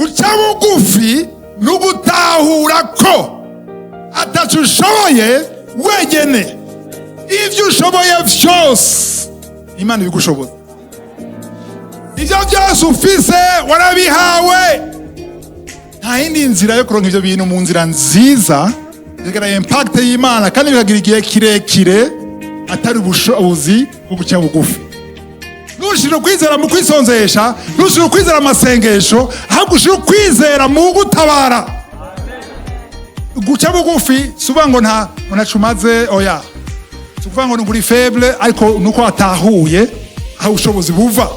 guca bugufi n'ugutahura ko ataco ushoboye wenyene. Ivyo ushoboye vyose Imana ibigushoboza. Ivyo vyose ufise warabihawe. Nta yindi nzira yo kuronka ivyo bintu mu nzira nziza bigana impact y'Imana kandi bikagira igihe kirekire atari ubushobozi bwo guca bugufi. Nushira kwizera mu kwisonzesha, nushira kwizera amasengesho, ahubwo ushira kwizera mu gutabara. Guca bugufi suba ngo ntacumaze oya. Sukuvuga ngo nguri faible ariko nuko atahuye aho ubushobozi buva.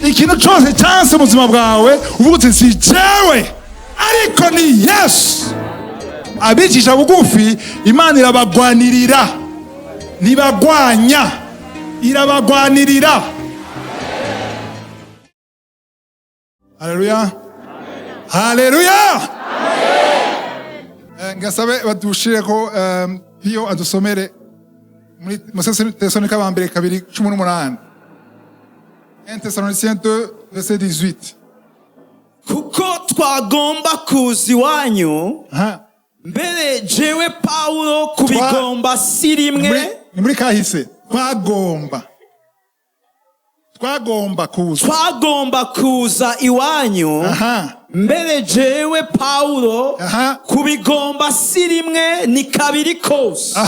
Ikintu cyose cyanse mu buzima bwawe uvuga uti si jewe ariko ni Yesu. Abicisha bugufi Imana irabagwanirira, ntibagwanya, irabagwanirira. Haleluya, haleluya. Ngasabe badushire ko hiyo adusomere muri Thessalonica ba mbere 2:18. 1 Thessaloniciens 2 verset 18. Kuko twagomba kuza iwanyu mbere jewe Paulo kubigomba si rimwe. Ni muri kahise twagomba kuza iwanyu mbere jewe Paulo kubigomba si rimwe ni kabiri kose.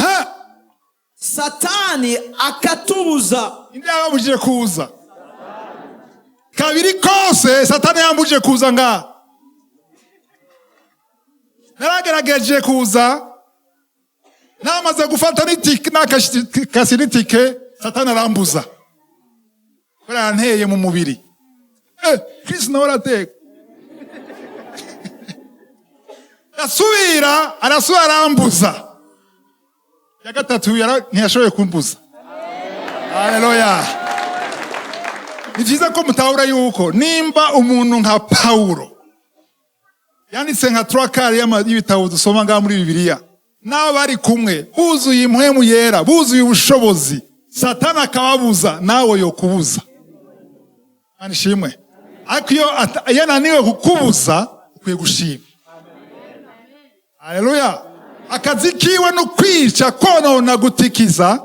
Satani akatubuza. Inde yabujije kuza kabiri kose. Satani yambujije kuza nga naragerageje kuza namaze gufata n'itike nakasi n'itike Satani arambuza baranteye mu mubiri. Chris nawe arateka arasubira arambuza. Ya gatatu ntiyashoboye kumbuza. Haleluya. Ni vyiza ko mutahura yuko nimba umuntu nka Paulo yanditse nka 3/4 y'ibitabo dusoma ngaha muri Bibiliya, nabo bari kumwe buzuye impwemu yera, buzuye ubushobozi, Satani akababuza, nawe yo kubuza. Anishimwe. Ariko iyo yananiwe kukubuza ukwiye gushima. Haleluya. Akazi kiwe no kwica, konona, gutikiza.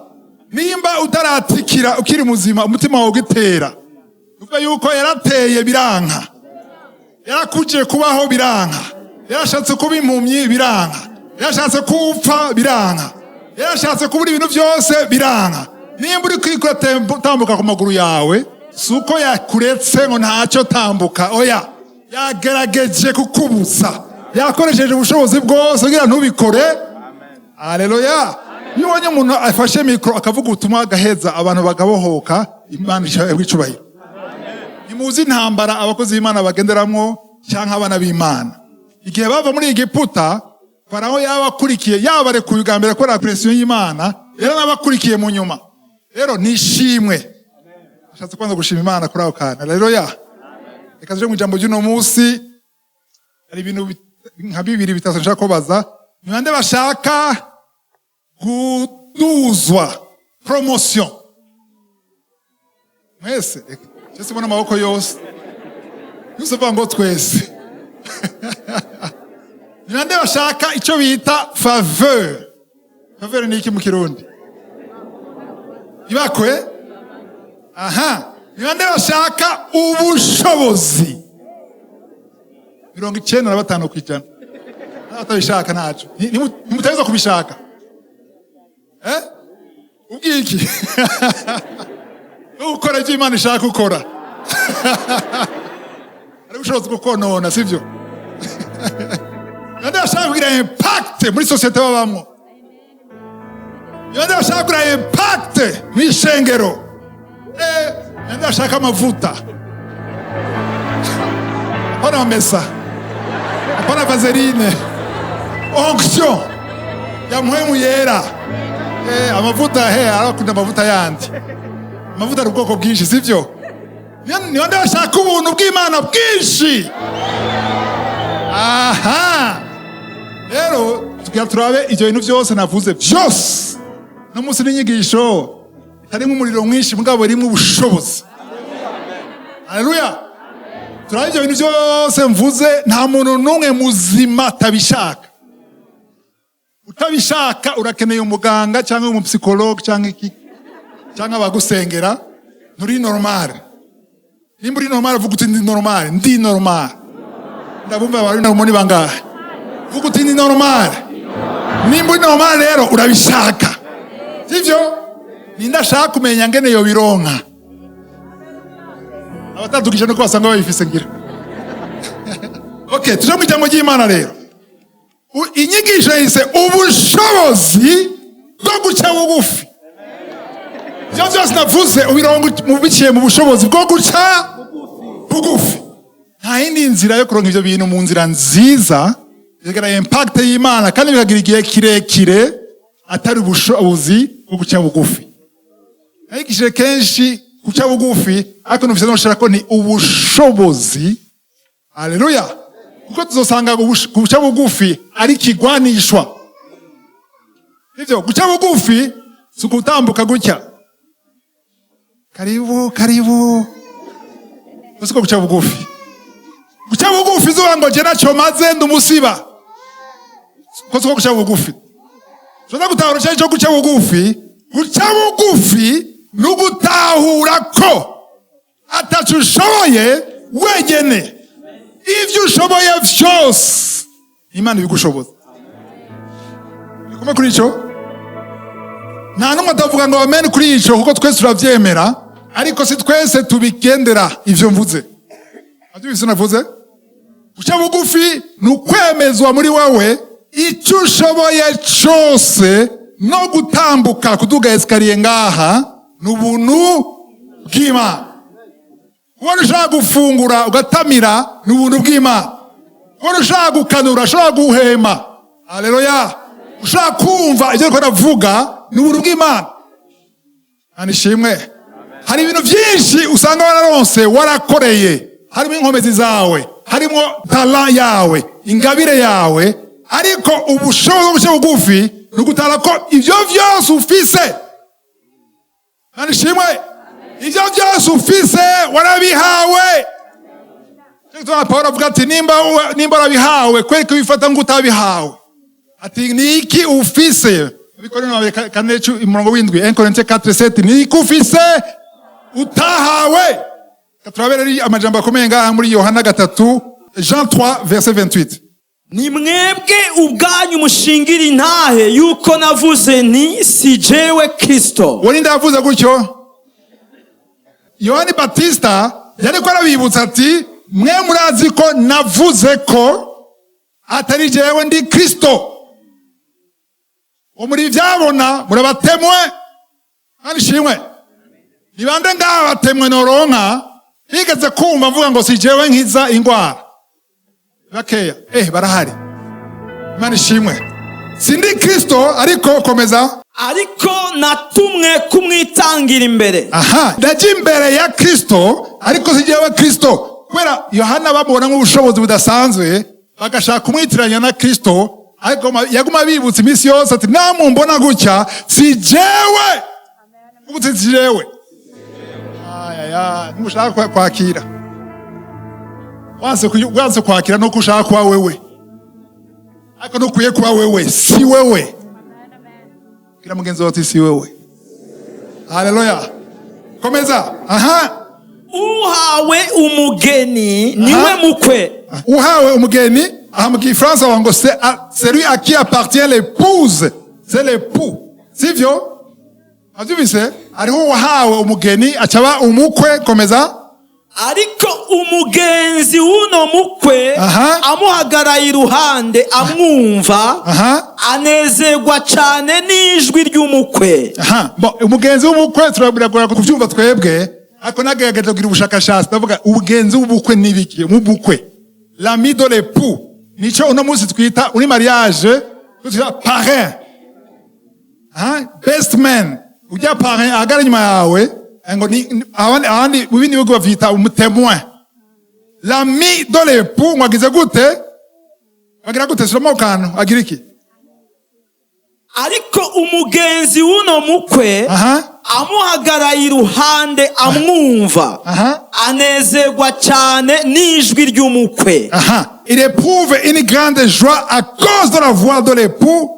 Nimba utaratikira ukiri muzima umutima wawe ugitera, uvuga yuko yarateye biranka, yarakuje kubaho biranka, yarashatse kuba impumyi biranka, yarashatse kupfa biranka, yarashatse kubura ibintu byose biranka. Nimba uri kwikura tambuka ku maguru yawe, suko yakuretse ngo ntacyo tambuka, oya, yagerageje kukubuza, yakoresheje ubushobozi bwose kugira ntubikore. Haleluya. Iyo wanye umuntu afashe mikro akavuga ubutumwa agaheza abantu bagabohoka, Imana ishobora. Nimuzi intambara abakozi b'Imana bagenderamwo cyangwa abana b'Imana. Igihe bava muri Egiputa, Farawo yabakurikiye, yabare kubigambira ko la pression y'Imana, era nabakurikiye mu nyuma. Rero nishimwe. Ashatse kwanza gushima Imana kuri aho kana. Haleluya. Reka tuje mu jambo ry'uno munsi, ari ibintu nka bibiri bitatu nshaka kubaza. Ni bande bashaka kuduzwa promotion? Mwese cyese mbona amaboko yose yusufa ngo twese. Ni bande bashaka icyo bita faveur? Faveur ni iki mu Kirundi? Ibakwe? Ni bande bashaka ubushobozi? 95%. Atabishaka naco. Nimuteza kubishaka. Ubwiki. Ukora icyo Imana ishaka ukora. Ari ubushobozi bwo konona, sivyo? Nande bashaka kugira impact muri societe babamwo. Nande bashaka kugira impact mu ishengero. Nande bashaka amavuta. Hapana mesa. Hapana vaseline. Onction ya mpwemu yera. Amavuta arakunda amavuta yandi. Amavuta ari ubwoko bwinshi, sivyo? Ni bande bashaka ubuntu bw'Imana bwinshi. Rero tugira turabe ivyo bintu byose navuze byose. No munsi n'inyigisho harimo umuriro mwinshi mugabo rimwe ubushobozi. Haleluya. turabyo ibintu byose mvuze nta muntu numwe muzima atabishaka. Utabishaka urakeneye umuganga cyangwa umupsikologe cyangwa abagusengera. Nturi normal. Nimba uri normal vuga uti ndi normal. Ndi normal. Ndabumva bari na umoni bangahe. Vuga uti ndi normal. Nimba uri normal rero urabishaka. Sivyo? Nindashaka kumenya ngene yo bironka. Abatadukije no kwasanga bayifise ngira. Okay, tuje mu jambo ry'Imana rero. Inyigisho yise ubushobozi bwo guca bugufi. Byose navuze ubirongo mubiciye mu bushobozi bwo guca bugufi. Nta yindi nzira yo kuronka ivyo bintu mu nzira nziza bigira impact y'Imana kandi bikagira igihe kirekire atari ubushobozi bwo guca bugufi. Nayigishije kenshi guca bugufi ariko nufise no ko ni ubushobozi. Haleluya. Kuko tuzosanga guca bugufi ari kigwanishwa. Ivyo guca bugufi sukutambuka gutya. Karibu. Usiko guca bugufi. Guca bugufi zo ngo je naco maze ndumusiba. Kosiko guca bugufi. Zona gutahura cyo guca bugufi. Guca bugufi nugutahura ko atacushoboye wenyene. Ivyo ushoboye vyose Imana ibigushoboza. Nikome kuri ico. Nta numwe atavuga ngo amen kuri ico kuko twese turavyemera ariko si twese tubigendera ivyo mvuze. Avyumvise navuze? Guca bugufi nukwemezwa muri wewe icyo ushoboye cyose no gutambuka kuduga escalier ngaha n'ubuntu bw'Imana. Wari ushaka gufungura ugatamira n'ubuntu bw'Imana. Wari ushaka gukanura ushaka guhema. Haleluya. Ushaka kumva ibyo ko navuga n'ubuntu bw'Imana. Anishimwe. Hari ibintu byinshi usanga wararonse warakoreye. Harimo inkomezi zawe, harimo talent yawe, ingabire yawe, ariko ubushobozi buke bugufi nugutara ko ivyo vyose ufise. Anishimwe. Ivyo byose ufise warabihawe. Cyangwa Paulo avuga ati nimba warabihawe kwereka bifata ngo utabihawe. Ati niki ufise? Bikorera kanecu umurongo w'indwi 1 Corinthiens 4:7 niki ufise utahawe. Katurabera amajambo akomeye ngaha muri Yohana 3 Jean 3 verset 28. Ni mwebwe ubwanyu mushingira intahe yuko navuze nti si jewe Kristo. Wari ndavuze gutyo. Yohani Batista yari ko arabibutsa ati mwe murazi ko navuze ko atari jewe ndi Kristo. Muri vyabona murabatemwe anishimwe. Nibande ngaha batemwe noronka bigeze kumva mvuga ngo si jewe nkiza ingwara. Bakeya barahari. Imana ishimwe. Sindi Kristo ariko komeza. Ariko natumwe kumwitangira imbere. Aha, ndaje imbere ya Kristo ariko si jewe Kristo. Kubera Yohana bamubona nk'ubushobozi budasanzwe bagashaka kumwitiranya na Kristo ariko yaguma bibutsa iminsi yose ati namumbona gutya si jewe. Ubutse si jewe. Numushaka kwakira. Wanse kwakira no kushaka kwa wewe. Ariko no kuye kwa wewe si wewe. Kila mugenzi wote si wewe. Haleluya. Komeza. Aha. Uhawe umugeni niwe mukwe. Uhawe umugeni aha mu Gifaransa wango c'est lui à qui appartient l'épouse. C'est l'époux. Sivyo? Avyumvise? Ariho uhawe umugeni acaba umukwe. Komeza. Ariko umugenzi w'uno mukwe amuhagaraye iruhande amwumva anezerwa cyane n'ijwi ry'umukwe. Umugenzi w'umukwe turabiragora kuvyumva twebwe ariko nagerageje kugira ubushakashatsi ndavuga umugenzi w'umukwe nibiki mu bukwe. L'ami de l'époux nico uno munsi twita uri mariage twita parrain. Best man ujya parrain agara nyuma yawe ngo ni abandi mu bindi bigo bavita umutémoin. L'ami de l'époux mwagize gute? Wagira gute soma ukano agira iki? Ariko umugenzi w'uno mukwe amuhagaraye iruhande amwumva anezerwa cyane n'ijwi ry'umukwe. Il éprouve une grande joie à cause de la voix de l'époux.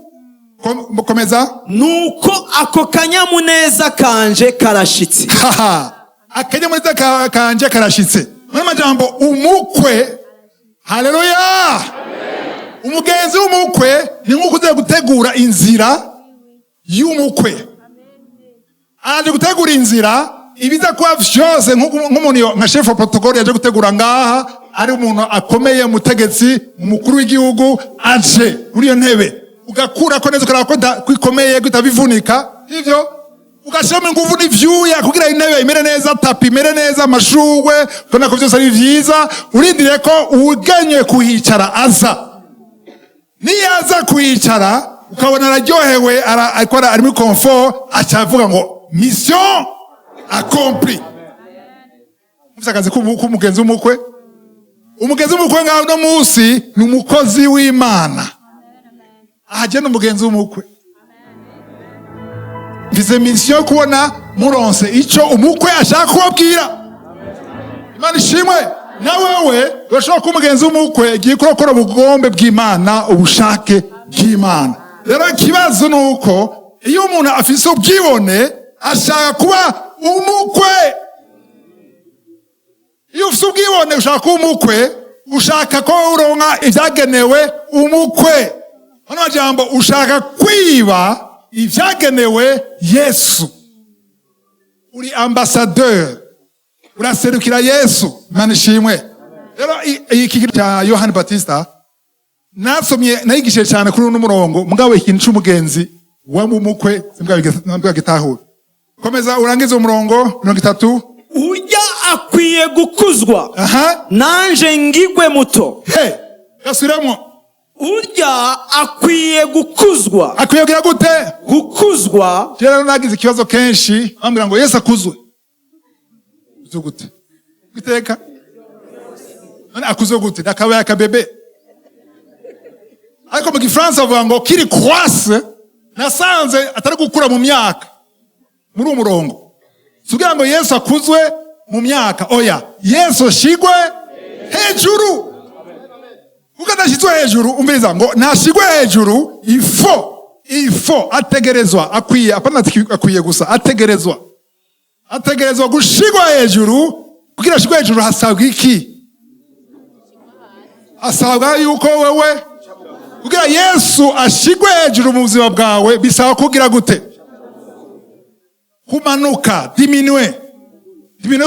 Komeza. Nuko ako kanyamuneza kanje karashitse. Akanyamuneza kanje karashitse. Mu majambo umukwe. Haleluya. Umugenzi w'umukwe ni nko kuza gutegura inzira y'umukwe. Aje gutegura inzira ibiza kuba vyose nk'umuntu nka chef wa protocole yaje gutegura ngaha ari umuntu akomeye mutegetsi umukuru w'igihugu aje muri iyo ntebe ugakura ko neza ukarako kwikomeye gutabivunika ivyo ugashema inguvu n'ivyuya kugira intebe imere neza tapi imere neza amashurwe kona ko vyose ari vyiza urindire ko uganye kuhicara aza niyaza kuhicara ukabona araryohewe akora ari muri confort acavuga ngo mission accomplie. Mfisakazi kumugenzi w'umukwe. Umugenzi w'umukwe ngaho no munsi ni umukozi w'Imana. Aje n'umugenzi w'umukwe. Mfise mission kubona muronse ico umukwe ashaka kubabwira. Imana ishimwe. Na wewe urashobora kuba umugenzi w'umukwe igiye kurokora ubugombe bw'Imana ubushake bw'Imana. Rero ikibazo nuko iyo umuntu afise ubwibone ashaka kuba umukwe. Iyo ufise ubwibone ushaka kuba umukwe ushaka ko uronka ivyagenewe umukwe. Hano majambo ushaka kwiba ivyagenewe Yesu. Uri ambassadeur. Uraserukira Yesu. Imana ishimwe. Rero iki cya Yohani Batista nasomye nayigishije cyane kuri uno murongo mugabo ikintu cy'umugenzi wa mumukwe simbwa gitahura. Komeza urangize umurongo 30. Ujya akwiye gukuzwa. Nanje ngigwe muto. Gasubiramo. Urya akwiye gukuzwa. Akwiye kugira gute? Gukuzwa. Rero nagize ikibazo kenshi bambwira ngo Yesu akuzwe. Uzwe gute? Giteka? None akuzwe gute? Ndakabaye akabebe. Ariko mu Gifaransa bavuga ngo kiri croisse nasanze atari gukura mu myaka. Muri umurongo. Sugira ngo Yesu akuzwe mu myaka. Oya, Yesu ashigwe hejuru. Kuko adashizwe hejuru umviriza ngo nashigwe hejuru ifo ategerezwa akwiye apana akwiye gusa ategerezwa gushigwa hejuru kugira ashigwe hejuru hasabwa iki? Asabwa yuko wewe kugira Yesu ashigwe hejuru mu buzima bwawe bisaba kugira gute? Kumanuka, diminue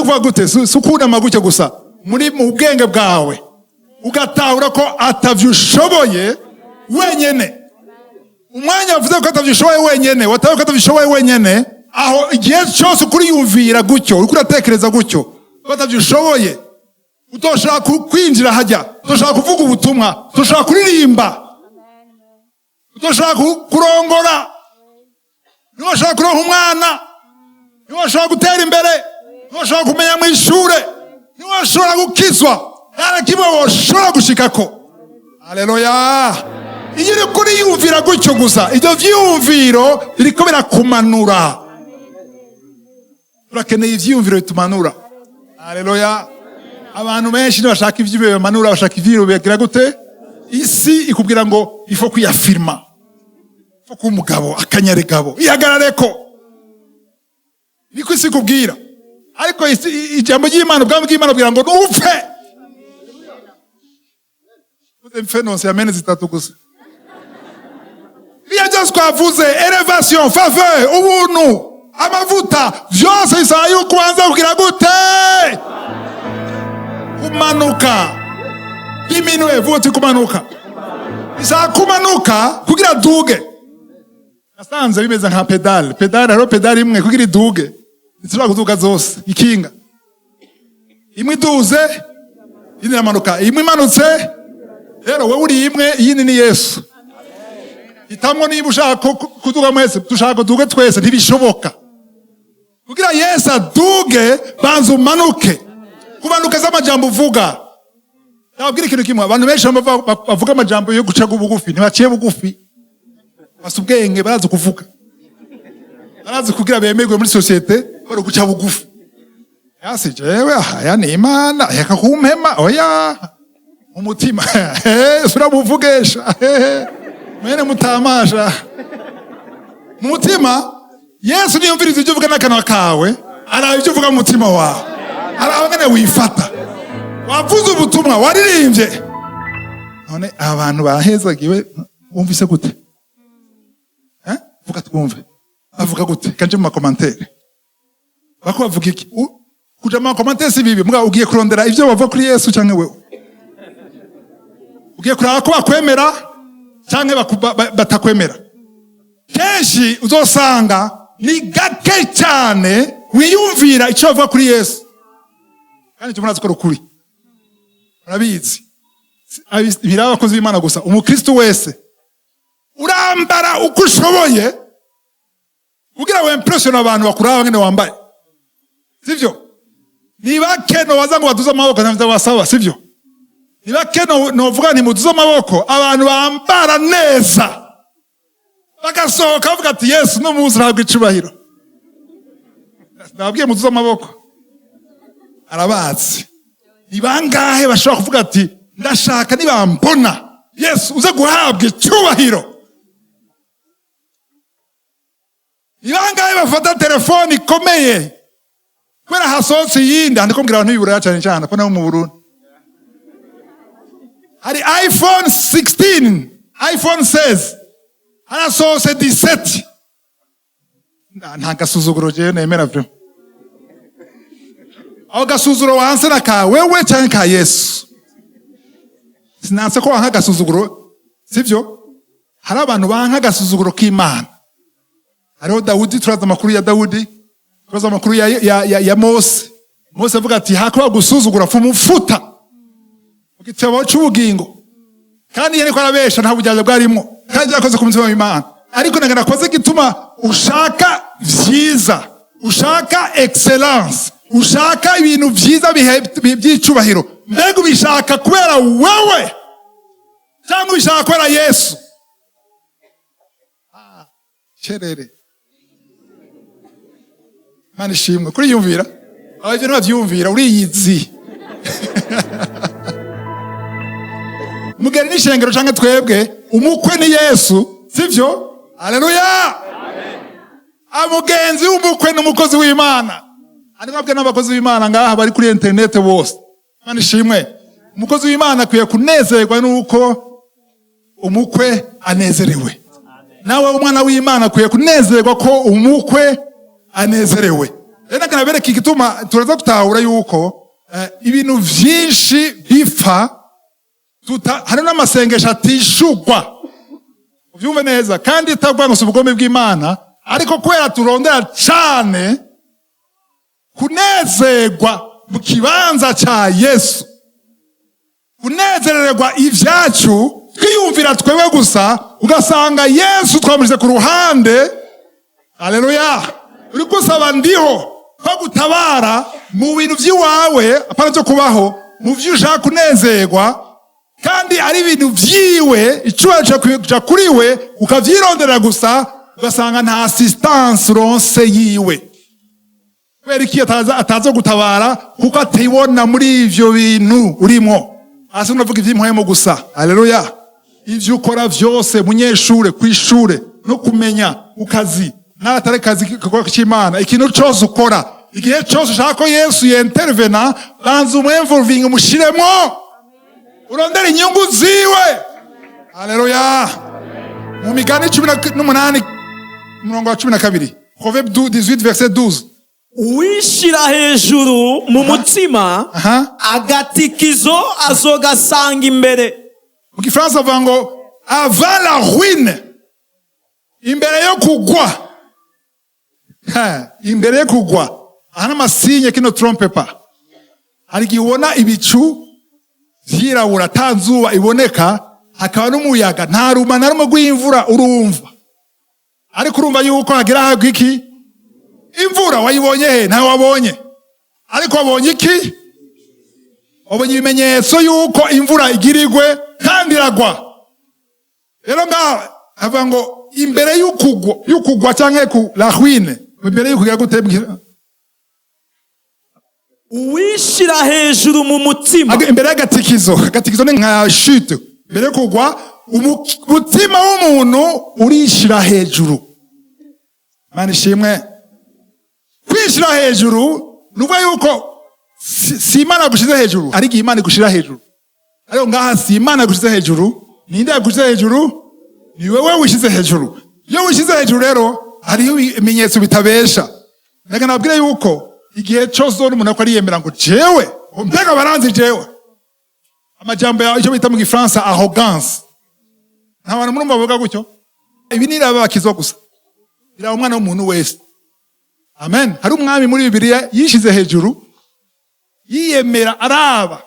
kuva gute? Sukuna magucyo gusa muri mu bwenge bwawe ugatahura ko atavyushoboye wenyene. Umwanya uvuze ko atavyushoboye wenyene, wataye ko atavyushoboye wenyene, aho igihe cyose ukuri yumvira gutyo, ukuri atekereza gutyo, ko atavyushoboye. Utoshaka kwinjira hajya, utoshaka kuvuga ubutumwa, utoshaka kuririmba, utoshaka kurongora, niwashaka kuronka umwana, niwashaka gutera imbere, niwashaka kumenya mu ishure, niwashaka gukizwa. Nara kimwe woshobora gushikako. Haleluya. Iyo uri kuri yumvira gutyo gusa ibyo vyumviro biriko birakumanura. Urakeneye ivyumviro bitumanura. Haleluya. Abantu benshi bashaka ivyumviro bimanura, bashaka ivyumviro bigira gute? Isi ikubwira ngo ifo kuyafirma. Ifo kuba umugabo akanyaregabo ihagarareko. Niko isi ikubwira. Ariko ijambo ry'Imana ubwami bw'Imana bwira ngo nupfe. Mfenonse amene zitatu gusa. Biya just kwavuze elevation, faveur, ubuntu, amavuta, vyose bisaba yuko ubanza kugira gute? Kumanuka. Diminue vuti kumanuka. Bisaba kumanuka kugira duge. Nasanze bimeze nka pedal. Haro pedal imwe kugira duge. Nishobora kuduga zose ikinga. Imwe duze, indi namanuka. Imwe imanutse. Rero wewe uri imwe yini ni Yesu. Itamwo niba ushaka kuduga mwese dushaka kuduga twese ntibishoboka. Kugira Yesu aduge banza umanuke. Kumanuka z'amajambo uvuga. Nabwira ikintu kimwe abantu benshi bavuga amajambo yo guca bugufi ntibaciye bugufi. Basubwenge barazi kuvuga. Barazi kugira bemerwe muri societe bari guca bugufi. yasi jewe aya ni Imana reka kumpema oya umutima suramuvugesha mwene mutamasha mutima Yesu niyumviriza ibyo uvuga n'akanwa kawe araba ibyo uvuga mu mutima wawe araba ngene wifata wavuze ubutumwa waririmbye none abantu bahezagiwe wumvise gute vuga twumve avuga gute kanje mu commentaire bako bavuga iki kuja mu commentaire si bibi mbwa ugiye kurondera ivyo bava kuri Yesu canke wewe ugiye kuraba ko bakwemera canke batakwemera kenshi uzosanga ni gake cyane wiyumvira icyo bava kuri Yesu kandi cyo murazi ko rukuri urabizi biraba abakozi b'Imana gusa umukristo wese urambara uko ushoboye kugira ngo impressione abantu bakuraba ngene wambaye sivyo niba keno waza ngo baduze amaboko navyo basaba sivyo niba keno novuga nti muduze amaboko abantu bambara neza bagasohoka bavuga ati Yesu no muzi ntabwo icubahiro nababwiye muduze amaboko arabazi ni bangahe bashobora kuvuga ati ndashaka nibambona Yesu uze guhabwa icubahiro ni bangahe bafata telefoni ikomeye kubera hasohotse iyindi andiko mbwira abantu b'ibura cyane cyane ko nabo mu Burundi hari iPhone 16 iPhone 16 harasohotse 17 nta gasuzuguro jewe nemera vyo aho gasuzuguro wansana ka wewe cyane ka Yesu sinanse ko wanka gasuzuguro sivyo hari abantu banka gasuzuguro k'Imana hariho Dawudi turaza amakuru ya Dawudi turaza amakuru ya Mose avuga ati hakuba gusuzugura fumufuta mu gitabo cy'ubugingo kandi yene ko arabesha nta bujyaje bwarimo kandi yakoze ku mutima w'Imana ariko nagana koze gituma ushaka vyiza ushaka excellence ushaka ibintu vyiza by'icubahiro mbega ubishaka kubera wewe cyangwa ubishaka kubera Yesu cherere mani shimwe kuri yumvira abavyo n'avyumvira uriyizi mugeri n'ishengero canke twebwe umukwe ni Yesu sivyo haleluya amen amugenzi w'umukwe n'umukozi w'Imana ari mwabwe n'abakozi b'Imana ngaha bari kuri internet bose mani shimwe umukozi w'Imana akwiye kunezerwa nuko umukwe anezerewe nawe umwana w'Imana akwiye kunezerwa ko umukwe anezerewe rero kanabereka igituma turaza gutahura yuko ibintu vyinshi bipfa hari n'amasengesho atishugwa uvyumve neza kandi itavuga ngo ubugome bw'Imana ariko kubera turondera cyane kunezerwa mu kibanza ca Yesu kunezererwa ivyacu twiyumvira twewe gusa ugasanga Yesu twamushyize ku ruhande haleluya uri gusaba ndiho ko gutabara mu bintu by'iwawe apana cyo kubaho mu vyo ushaka kunezerwa kandi ari ibintu vyiwe icubahiro kuja kuri we ukavyirondera gusa ugasanga nta assistance ronse yiwe kubera iki ataza gutabara kuko atibona muri ivyo bintu urimo hasi unavuga ivy'impuhemo gusa haleluya ivyo ukora vyose munyeshure kwishure no kumenya ukazi n'atari kazi k'Imana ikintu cyose ukora igihe cyose ushaka ko Yesu yentervena banza umwemvolvinga umushiremo urondera inyungu ziwe haleluya mu migani 18 murongo wa 12 Proverbe 18 verset 12 uwishira hejuru mu mutima agatikizo azogasanga imbere mu Gifaransa bavuga ngo avant la ruine imbere yo kugwa imbere yo kugwa ahana amasinye kino trompe pa hari igihe ubona ibicu vyirabura tanzuba iboneka hakaba n'umuyaga nta ruma na rumwe rw'imvura urumva ariko urumva yuko hagira hagwa iki imvura wayibonye he ntawe wabonye ariko wabonye iki wabonye ibimenyetso yuko imvura igirigwe kandi iragwa rero ngaho havuga ngo imbere y'ukugwa canke ku la ruine imbere y'ukugwa gute uwishira hejuru mu mutima. Imbere y'agatikizo ni nka chute. Mbere kugwa umutima w'umuntu urishira hejuru. Mana ishimwe. Kwishira hejuru nuva yuko si Imana gushize hejuru, ari Imana gushira hejuru. Ariko ngaha si Imana gushize hejuru, ninde yagushize hejuru? Ni wewe wishize hejuru. Iyo wishize hejuru rero hariho ibimenyetso bitabesha. Ndeka nabwira yuko igihe cyose umuntu ako ariyemera ngo jewe, mbega baranzi jewe. Amajambo ya icyo bita mu Gifaransa arrogance. Nta bantu muri bavuga gutyo. Ibi ni abakizwa gusa. Ira umwana w'umuntu wese. Amen. Hari umwami muri Bibiliya yishize hejuru, yiyemera araba.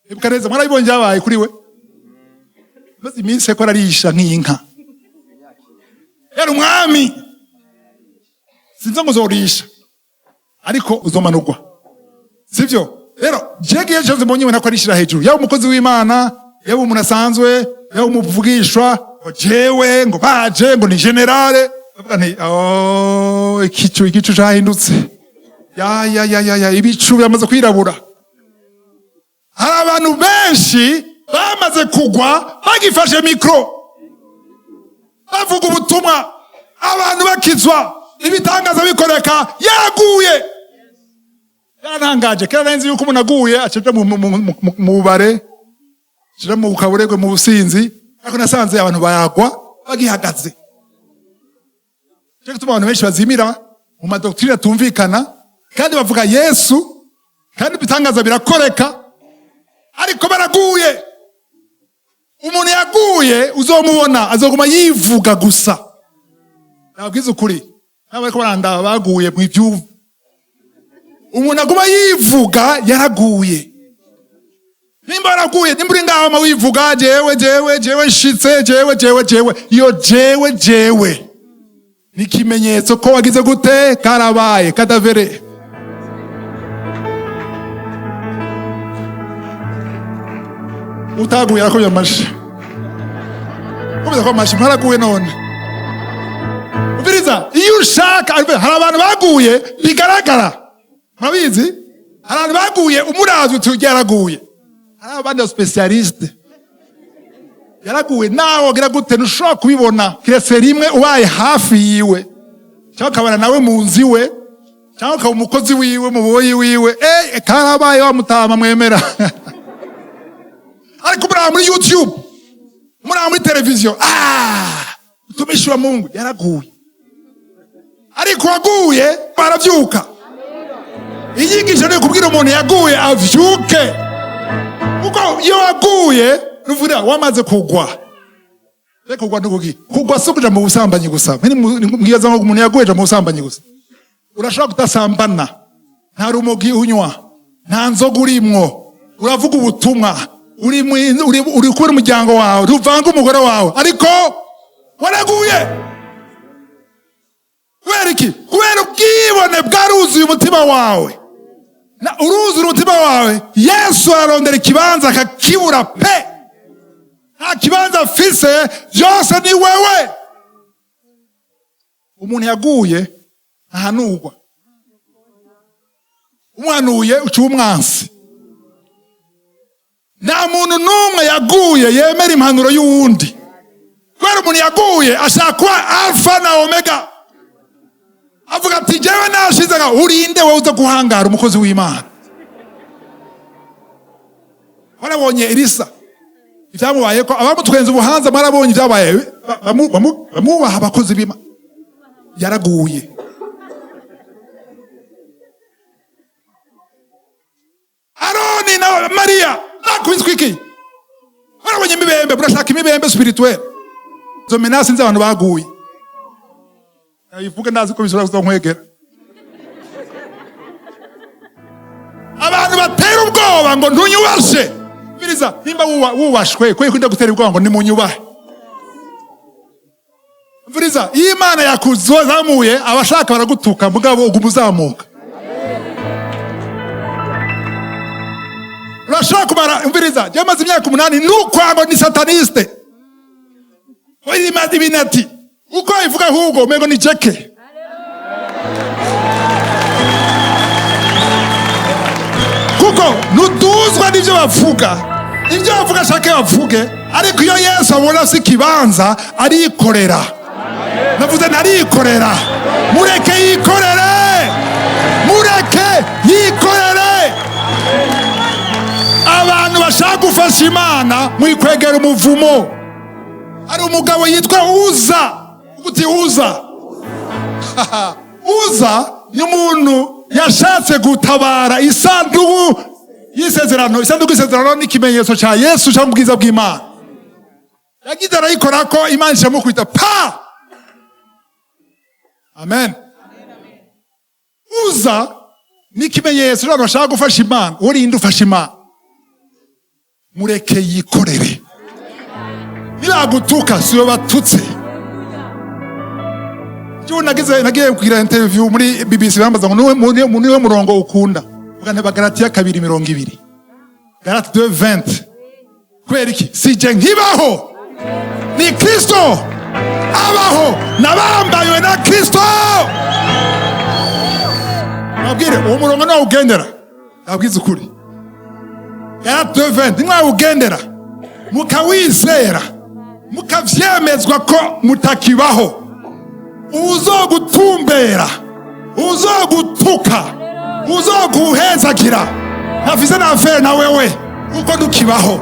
Ebukaneza mwarabibonye byabaye kuri we. Maze iminsi ko ararisha nk'inka. Yari umwami. Sinzi ngo uzorisha. Ariko uzomanurwa. Sivyo? Rero jegiye cyose mbonye ubona ko arishira hejuru. Yaba umukozi w'Imana, yaba umuntu asanzwe, yaba umuvugishwa, ngo jewe, ngo baje, ngo ni generale. Bavuga nti igicu cyahindutse. Ya ibicu byamaze kwirabura. Hari abantu benshi bamaze kugwa bagifashe mikro. Bavuga ubutumwa, abantu bakizwa, ibitangaza bikoreka, yaguye. Yarantangaje, kera nzi yuko umuntu aguye acaje mu bare, acaje mu kaburegwe mu businzi, ariko nasanze abantu bayagwa bagihagaze. Cyo gutuma abantu benshi bazimira mu madoktrine atumvikana, kandi bavuga Yesu, kandi ibitangaza birakoreka, ariko baraguye. Umuntu yaguye uzomubona azoguma yivuga gusa. Nabwiza ukuri. Nabari ko barandaba baguye mu ibyuvu. Umuntu aguma yivuga yaraguye. Nimba yaraguye nimburi ngaho ma wivuga jewe nshitse jewe. Iyo jewe. Ni kimenyetso ko wagize gute karabaye kadavere. Utaguye arakomye amashi. Komeza ko amashi mwaraguye none. Ubiriza iyo ushaka hari abantu baguye bigaragara. Mabizi? Hari abantu baguye umurazi utugeraguye. Hari abandi specialiste. Yaraguye nawe gira gute ntushobora kubibona. Kirese rimwe ubaye hafi yiwe. Cyangwa kabana nawe mu nzi we. Cyangwa ka umukozi wiwe mu boyi wiwe. Karabaye wa mutama mwemera. Ariko muri YouTube, muri televiziyo, utumishi wa Mungu yaraguye. Ariko waguye baravyuka. Inyigisho ni kubwira umuntu yaguye avyuke. Kuko iyo waguye nuvuga wamaze kugwa. Reka kugwa ndugugi. Kugwa si kuja mu busambanyi gusa. Mwibaza ngo umuntu yaguye mu busambanyi gusa. Urashobora kutasambana. Nta rumogi unywa. Nta nzoga urimwo. Uravuga ubutumwa. Uri kubera umuryango wawe, ruvanga umugore wawe, ariko waraguye. Kubera iki? Kubera ubwibone bwaruzuye umutima wawe. Uruzuye umutima wawe, Yesu ararondera ikibanza akakibura pe. Nta kibanza afise, byose ni wewe. Umuntu yaguye ntahanurwa. Umwanuye uca umwansi. Nta muntu n'umwe yaguye yemera impanuro y'uwundi. Kubera umuntu yaguye ashaka kuba alfa na omega. Avuga ati jewe nashize nga urinde wowe uza guhangara umukozi w'Imana. Warabonye Elisa. Ibyamubaye ko abamutwenze ubuhanza marabonye ibyabaye bamubaha abakozi b'Imana. Yaraguye. Aroni na Maria nakubiswe iki? Warabonye imibembe, burashaka imibembe spirituelle. Zo menace nzi abantu baguye. Ivuga ndazi ko bisura kuzonkwegera. Abantu batera ubwoba ngo ntunyubashe. Biriza nimba wubashwe kwe kwinda gutera ubwoba ngo nimunyubahe. Biriza Imana yakuzamuye abashaka baragutuka mugabo ugumuzamuka. Urashaka kumara umviriza byamaze imyaka 8 nukwango ni sataniste. Oyi mazi binati uko ivuga hugo mego ni jeke. ntuduzwa n'ibyo bavuga. Ibyo bavuga ashake bavuge, ariko iyo Yesu abona si kibanza arikorera. Navuze narikorera. Mureke yikorere. Mureke yikorere. Abantu bashaka gufasha Imana mwikwegera umuvumo. Hari umugabo yitwa Uza. Uguti Uza. Uza ni umuntu yashatse gutabara isanduku y'isezerano. Isanduku y'isezerano ni ikimenyetso cya Yesu cyangwa ubwiza bw'Imana. Yagize arayikora ko Imana ishamukubita pa. Amen. Uza ni ikimenyetso cy'abantu bashaka gufasha Imana. Urinde ufasha Imana. Mureke yikorere. Nibagutuka siyo batutse. Nagiye kugira interview muri BBC bambaza ngo niwe murongo ukunda. Ugane Bagalatiya 2:20. Galatiya 2:20. Kweri iki? Sije nkibaho. Ni Kristo abaho, nabambaye na Kristo. Nabwire uwo murongo nawo ugendera. Nabwize ukuri. Galatiya 2:20 mwa ugendera. Mukawizera. Mukavyemezwa ko mutakibaho. Uzogutumbera, uzogutuka, uzoguhezagira. Nafize na affaire na wewe uko dukibaho.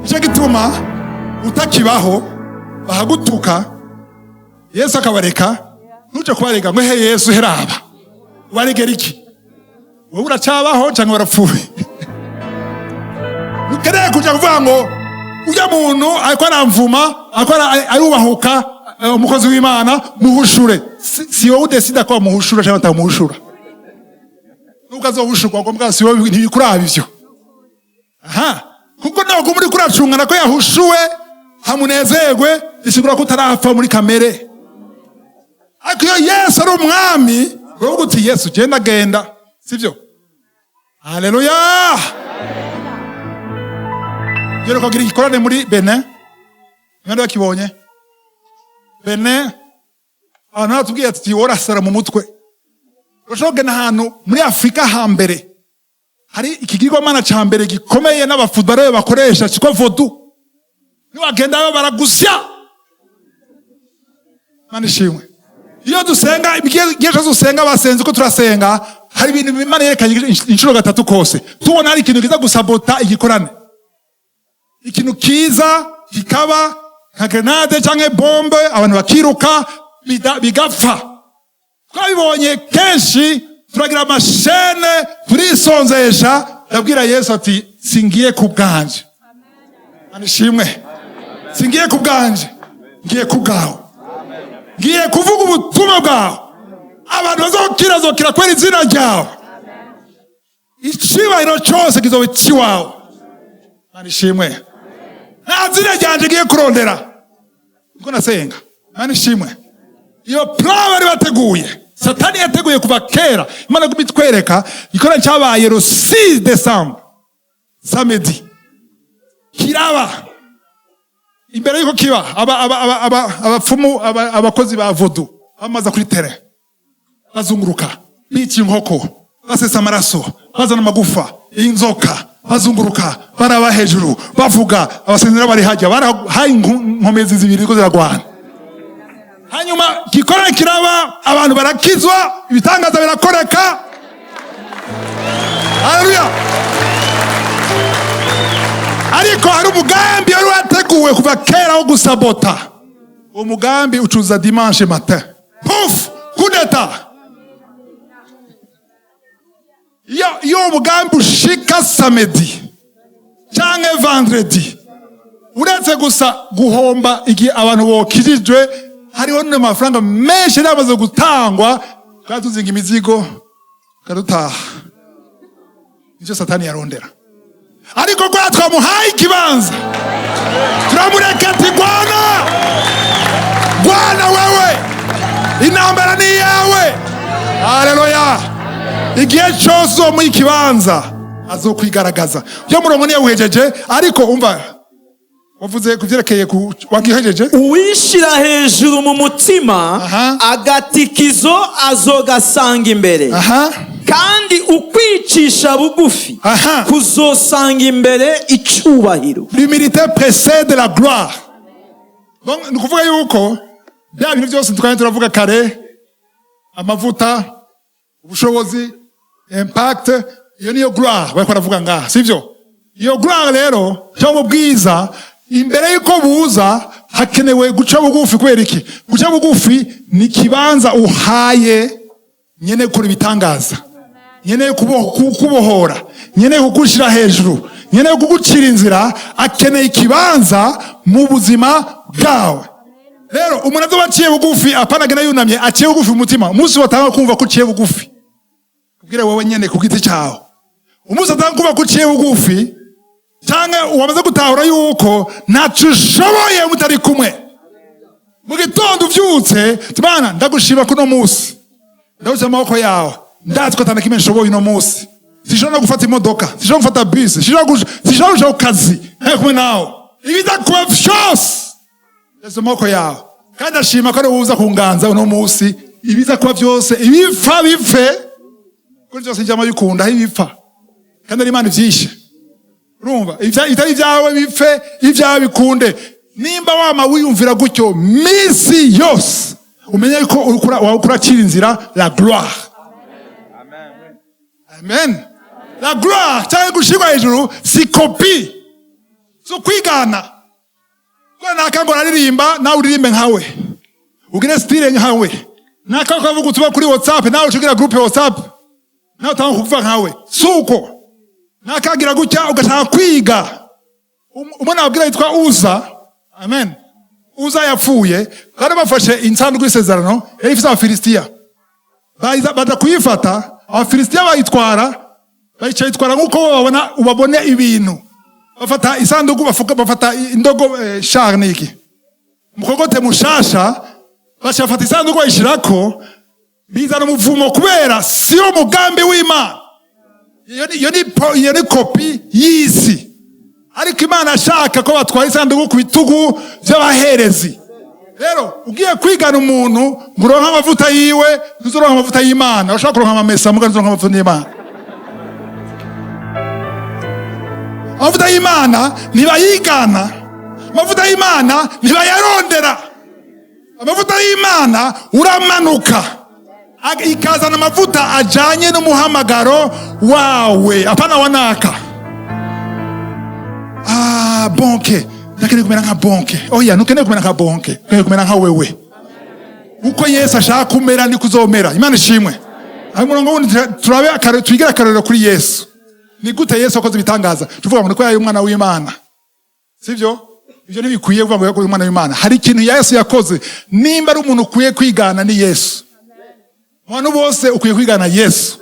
Icyo gituma utakibaho bahagutuka, Yesu akabareka. Ntuje kubareka ngo he Yesu heraba. Waregera iki? Wowe uracabaho cyangwa warapfuye? Nukereye kuja kuvuga ngo uya muntu ariko aramvuma, ariko ayubahuka umukozi w'Imana muhushure. Si wowe udesida ko muhushura cyangwa atamuhushura. Nukazohushurwa ngo mbwa si wowe ntibikuraba ivyo. Aha, kuko ntabwo muri kuracungana ko yahushuwe hamunezerwe, isigura ko utarapfa muri kamere. Ariko iyo Yesu ari umwami, wowe uti Yesu genda, sivyo? Haleluya! Yero kagira igikorane muri Benin. Mwanda bakibonye? Benin. Abantu batubwiye ati worasara mu mutwe. Urashobora na hano muri Afrika hambere. Hari ikigirwamana ca mbere gikomeye n'abafootballeur bakoresha cyitwa voodoo. Niwagenda yo baragusya. Mani shimwe. Iyo dusenga ibigiye dusenga basenze ko turasenga, hari ibintu Imana yerekanye inshuro gatatu kose. Tubona hari ikintu kiza gusabota igikorane. Ikintu kiza kikaba nka grenade cyangwa bombe, abantu bakiruka bigapfa. Twabibonye kenshi, turagira amashene turisonzesha. Yabwira Yesu ati singiye ku bwanje. Anishimwe. Singiye ku bwanje, ngiye ku bwawe. Ngiye kuvuga ubutumwa bwawe. Abantu bazokira kwera izina ryawe. Icibahiro cyose kizoba ikiwawe. Anishimwe. Nazira ryanje ngiye kurondera. Ngo nasenga. Anishimwe. Iyo plan bari bateguye. Satani yateguye kuva kera. Imana kumitwereka ikorana cyabaye le 6 décembre. Samedi. Kiraba. Imbere yuko kiba abapfumu abakozi ba voodoo bamaza kuri terrain. Bazunguruka. Bici inkoko. Basesa amaraso. Bazana amagufa. Inzoka. Bazunguruka. Baraba hejuru. Bavuga. Abasenzera bari hajya. Barahaye inkomezi zibiri ko ziragwana. Hanyuma gikorana kiraba, abantu barakizwa, ibitangaza birakoreka. Haleluya. Ariko hari umugambi wari wateguwe kuva kera wo gusabota. Uwo mugambi ucuza dimanche matin. Pouf! Coup d'état. Iyo umugambi ushika samedi cyangwa vendredi, uretse gusa guhomba igihe abantu bokirijwe, hariho n'amafaranga menshi yamaze gutangwa, twatuzinga imizigo karutaha. Nicyo Satani yarondera. Ariko kwa twamuhaye ikibanza, turamureka ati Bwana wewe, intambara ni yawe. Haleluya. Igihe cyose mu ikibanza azokwigaragaza. Yo murongo niyo uhejeje, ariko umva wavuze kuvyerekeye wagihejeje. Uwishira hejuru mu mutima agatikizo azogasanga imbere. kandi ukwicisha bugufi Aha. kuzosanga imbere icubahiro. L'humilité précède la gloire. Donc ni kuvuga yuko bya bintu byose tukanye turavuga kare, amavuta, ubushobozi, impact, iyo niyo gloire bariko baravuga ngaha, sivyo? Iyo gloire rero cyangwa ubwiza imbere yuko buza hakenewe guca bugufi. Kubera iki? Guca bugufi ni kibanza uhaye nyene kuri bitangaza, nyene kubohora, nyene kugushira hejuru, nyene kugucira inzira. Akeneye ikibanza mu buzima bwawe. Rero umuntu azoba aciye bugufi apana gena yunamye, aciye bugufi umutima. Umunsi watanga kumva ko uciye bugufi, kubwire wowe nyene ku giti cyawe. Umunsi atanga kumva ko uciye bugufi cyangwa wamaze gutahura yuko ntacu ushoboye mutari kumwe, mu gitondo uvyutse tubana ndagushima kuno munsi, ndawuze amaboko yawe, ndazi ko atana kimwe nshoboye uno munsi. Sishobora no gufata imodoka, sishobora gufata bisi, sishobora kuja ku kazi ntari kumwe nawe. Ibidakuba vyose ndazi amaboko yawe, kandi ashima ko ari wowe uza kunganza uno munsi. Ibiza kuba vyose ibipfa bipfe, kuri vyose njama bikunda aho ibipfa, kandi ari Imana ivyishe. Urumva itari vyawe bipfe, ivyawe bikunde. Nimba wama wiyumvira gutyo misi yose, umenye ko urakira inzira la gloire. Amen. La gloire cyangwa gushirwa hejuru si kopi, so kwigana. Kwa nakango naririmba nawe uririmbe nkawe, ugire style nkawe. Nakango kavuga utuba kuri WhatsApp nawe ucugira group ya WhatsApp nawe utango kuvuga nkawe, suko nakagira gutya ugashaka kwiga. Umwana wabwira yitwa Uza. Amen. Uza yapfuye kandi bafashe insanduku y'isezerano yari ifite Abafilisitiya, baza kuyifata. Abafilisitiya bayitwara, bayitwara nk'uko ubabone ibintu. Bafata isanduku, bafata indogo charne iki mukogote mushasha, bashafata isanduku bayishirako, bizana umuvumo kubera siyo mugambi w'Imana. Iyo ni kopi y'isi. Ariko Imana ashaka ko batwara isanduku ku bitugu by'abaherezi. Rero ugiye kwigana umuntu nguronka amavuta yiwe, ntuzoronka amavuta y'Imana. Urashaka kuronka amamesa muga ntuzoronka amavuta y'Imana. Amavuta y'Imana ntibayigana, amavuta y'Imana ntibayarondera. Amavuta y'Imana uramanuka, ikazana amavuta ajanye n'umuhamagaro wawe, apana wanaka. Bonke nakene kumera nka bonke. Oya nukene kumera nka bonke, kene kumera nka wewe. Uko Yesu ashaka kumera ni kuzomera. Imana ishimwe. Aho murongo wundi turabe twigira akarero kuri Yesu. Ni gute Yesu akoze ibitangaza? Tuvuga ngo ko yayi umwana w'Imana, sivyo? Ivyo ntibikwiye kuvuga ngo yakoze umwana w'Imana. Hari ikintu Yesu yakoze. Nimba ari umuntu ukwiye kwigana ni Yesu. Abantu bose ukwiye kwigana Yesu.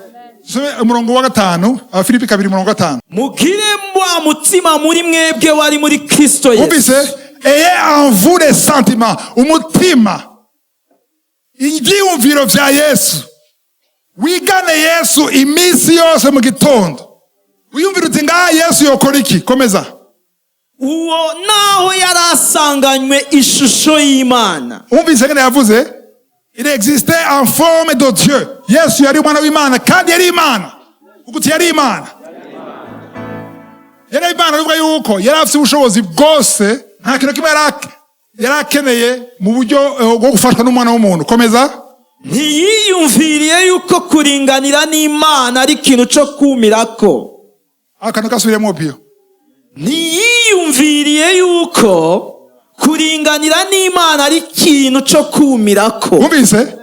Umurongo wa 5, Abafilipi 2:5. Mugire mwa mutima muri mwebwe wari muri Kristo Yesu. Ubise ayez en vous des sentiments, umutima, ivyiyumviro vya Yesu. Wigane Yesu imisi yose mu gitondo. Wiyumvira uti ngaha Yesu yokora iki? Komeza. Uwo naho yarasanganywe ishusho y'Imana. Ubise ngene yavuze, il existait en forme de Dieu. Yesu yari umwana w'Imana kandi yari Imana. Ukuti yari Imana. Yari Imana bivuga yuko yari afite ubushobozi bwose, nta kintu kimwe yarakeneye mu buryo bwo gufashwa n'umwana w'umuntu. Komeza. Ntiyiyumviriye yuko kuringanira n'Imana ari ikintu cyo kumirako. Akantu kasubiremo bio. Ntiyiyumviriye yuko kuringanira n'Imana ari ikintu cyo kumirako. Ubise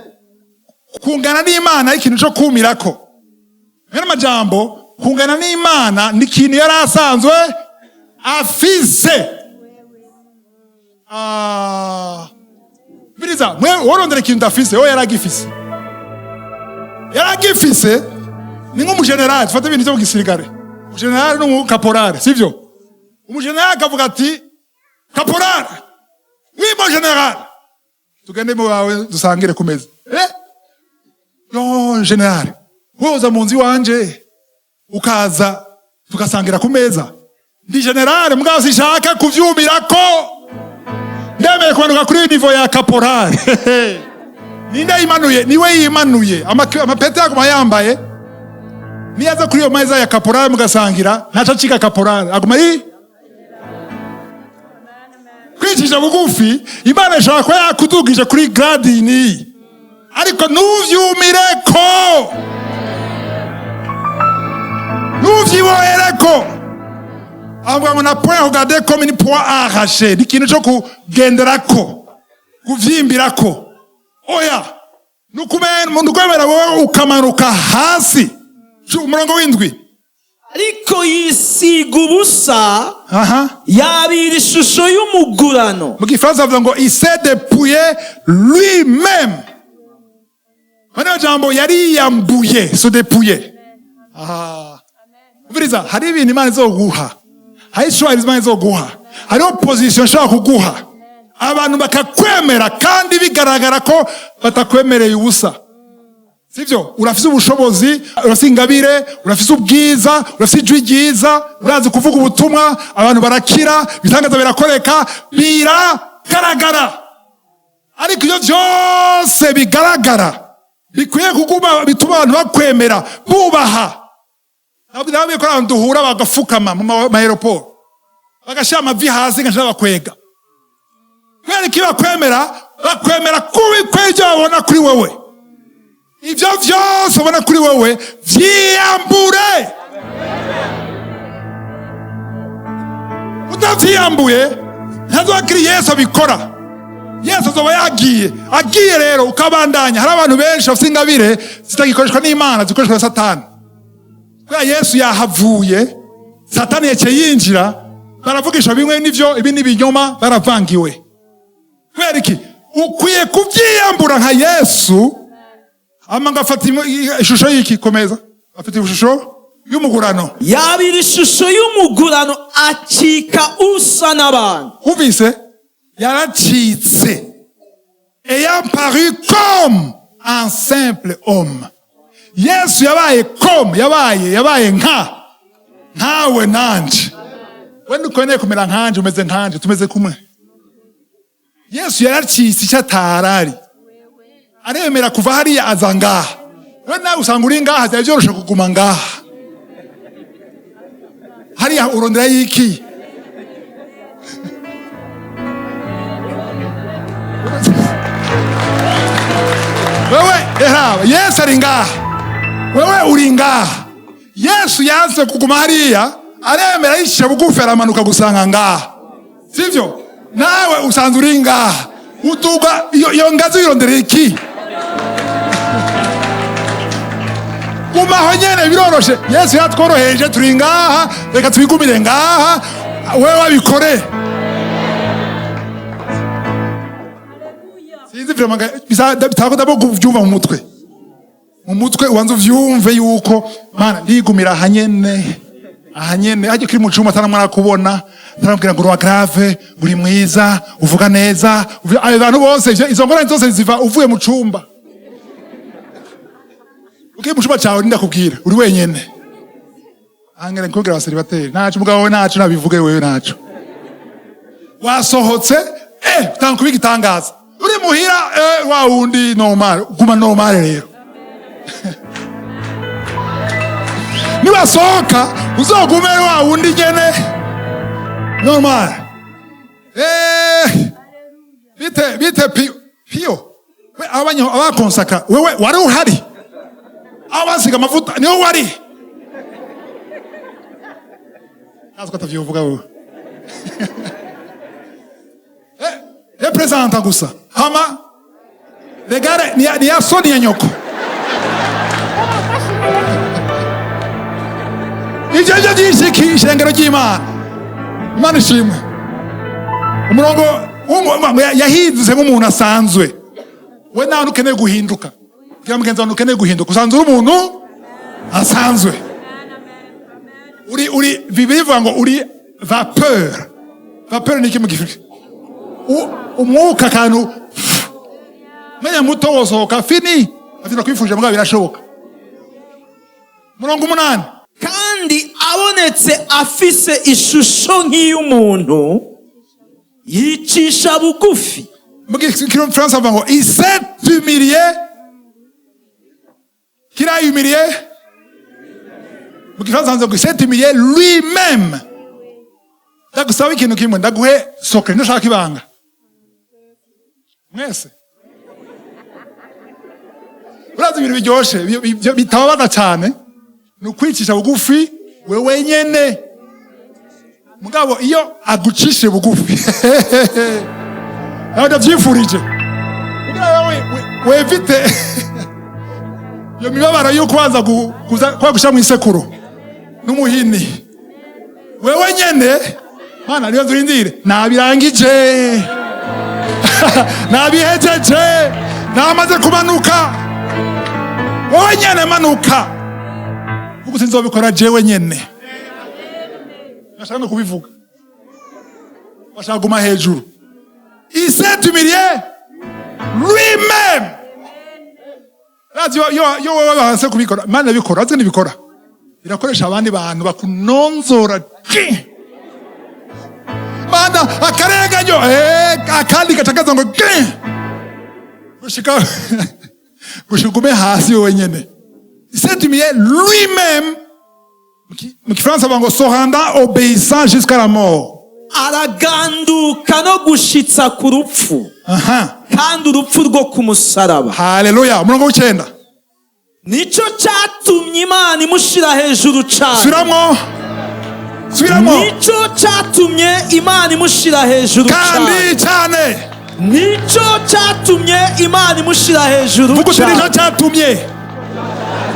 kungana n'Imana ari ikintu cyo kumirako. Ngana majambo, kungana n'Imana ni ikintu yari asanzwe afise. Biriza, mwe worondera ikintu ndafise, o yaragifise. Yaragifise ni nk'umugenerali, fata ibintu byo gisirikare. Umugenerali n'umukaporari, sivyo? Umugenerali akavuga ati, "Kaporari, oui mon général." Tugende mu wawe dusangire ku meza. No general, woza mu nzi wanje ukaza tugasangira ku meza. Ndi general mugabo sishaka kuvyumirako. Ndemeye kwanuka kuri niveau ya caporal. Ninde imanuye, niwe yimanuye. Amapete yakuma yambaye niyaza kuri iyo meza ya kaporari mugasangira ntaca acika kaporari aguma kwicisha bugufi. Imana ishobora kuba yakudugije kuri gradini ariko ntuvyumireko, ntuvyibohereko. avuga ngo na point regarder comme une point arrachée, ni ikintu cyo kugenderako, kuvyimbirako. Oya, nukwemera wowe ukamanuka hasi. Umurongo w'indwi. Ariko yisiga ubusa yabira ishusho y'umugurano. Mu Gifaransa avuga ngo il s'est dépouillé lui-même. Hano jambo yari yambuye, se dépouiller. Ubiriza, hari ibintu Imana izoguha, hari ishobora Imana izoguha, hari opposition ishobora kuguha, abantu bakakwemera kandi bigaragara ko batakwemereye ubusa. Sivyo? Urafise ubushobozi, urafise ingabire, urafise ubwiza, urafise ijwi ryiza, urazi kuvuga ubutumwa, abantu barakira, ibitangaza birakoreka, biragaragara. Ariko iyo byose bigaragara, bikwiye kuguma bituma abantu bakwemera, bubaha. Nabwiye ko abantu duhura bagafukama mu aeroport, bagashira amavi hasi ngashaka bakwega. Kubera iki bakwemera kubi kwejo babona kuri wewe. Ibyo byose ubona kuri wewe vyiyambure. Utavyiyambuye ntazokiri Yesu abikora. Yesu azoba agiye rero ukabandanya. Hari abantu benshi bafite ingabire zitagikoreshwa n'Imana, zikoreshwa na Satani. Kubera Yesu yahavuye, Satani yece yinjira, baravugisha bimwe n'ivyo, ibi n'ibinyoma, baravangiwe. Kubera iki? Ukwiye kuvyiyambura nka Yesu. Amanga afata ishusho y'iki? Komeza. Afata ishusho y'umugurano. Yabira ishusho y'umugurano acika usa n'abantu. Uvise? Yaracitse. Ayant paru comme un simple homme. Yesu yabaye comme, yabaye nkawe nanje. Wenda ukeneye kumera nkanje, umeze nkanje, tumeze kumwe. Yesu yaracitse icyo atarari. Aremera kuva hariya aza ngaha. Wewe nawe usanga uri ngaha byari byoroshe kuguma ngaha. Hariya urondera yiki? Wewe Yesu ari ngaha. Wewe uri ngaha. Yesu yanze kuguma hariya, aremera yishyira bugufi aramanuka gusanga ngaha. Sivyo? Nawe usanzwe uri ngaha. Utuga iyo ngazi yirondera iki? Kumaho nyene biroroshe. Yesu yatworoheje turi ngaha, reka twigumire ngaha, wewe wabikore. Sinzi vraiment bitako kuvyumva mu mutwe. Mu mutwe ubanza uvyumve yuko mana ndigumira ahanyene aje kiri mu cuma ataramara kubona, ataramubwira ngo grave, uri mwiza, uvuga neza, abantu bose izo ngorane zose ziva uvuye mu cumba. Ukiye mu cumba cyawe ndakubwira uri wenyene. Angere nkubwira abaseribateri, nacu mugabo we nacu nabivuge wewe nacu. Wasohotse utanga kubigitangaza. Uri muhira wa wundi normal, guma normal rero. Niwasohoka uzogume wa wundi nyene normal. Bite pio. We abakonsaka wewe wari uhari. Abasiga amavuta niho wari. Nazo katavyuvuga wewe. Representa gusa. Hama regare ni ya soni ya nyoko. Ijaja jishiki ishengero ry'Imana. Imana ishimwe. Umurongo yahinduze nk'umuntu asanzwe. We nawe ukeneye guhinduka. Kugira mugenzi wawe ukeneye guhinduka. Usanzwe uri umuntu asanzwe. Uri bibivuga ngo uri vapeur. Vapeur ni iki mu gifaransa? Umwuka kantu menya muto wosohoka fini afite kwifuje mbwa birashoboka. Murongo 8. Kandi abonetse afise ishusho nk'iy'umuntu yicisha bugufi. Mu Gifaransa avuga ngo il s'est humilié. Qui l'a humilié? mu Gifaransa ngo s'est humilié lui-même. Ndagusaba ikintu kimwe, ndaguhe secret, ndashaka ibanga. Mwese. Urazi ibintu biryoshe, bitababaza cyane, ni ukwicisha bugufi wewe nyene. Mugabo iyo agucishe bugufi. Aho ndavyifurije. Wewe vite. Yo mibabaro yo kwanza kwa gusha mu isekuro. N'umuhini. Wewe nyene, mana niyo nzurindire, nabirangije. Nabihejeje. Namaze kumanuka. Wewe nyene manuka. Uko sinzobikora jewe nyene. Nashaka no kubivuga. Bashaka guma hejuru. Il s'est humilié lui-même. Yo wahanse kubikora. Mana bikora, azi nibikora. Irakoresha abandi bantu bakunonzora. Mana akarenganyo akandi gatakaza ngo gushikume hasi wenyene. Il s'est humilié lui-même. Mu Kifaransa bango se rendant obéissant jusqu'à la mort. Araganduka no gushitsa ku rupfu. Kandi urupfu rwo ku musaraba. Haleluya. Umurongo w'icenda. Nico cyatumye Imana imushira hejuru cyane. Subiramo. Nico cyatumye Imana imushira hejuru cyane. Kandi cyane. Nico cyatumye Imana imushira hejuru cyane. Vuga nico cyatumye.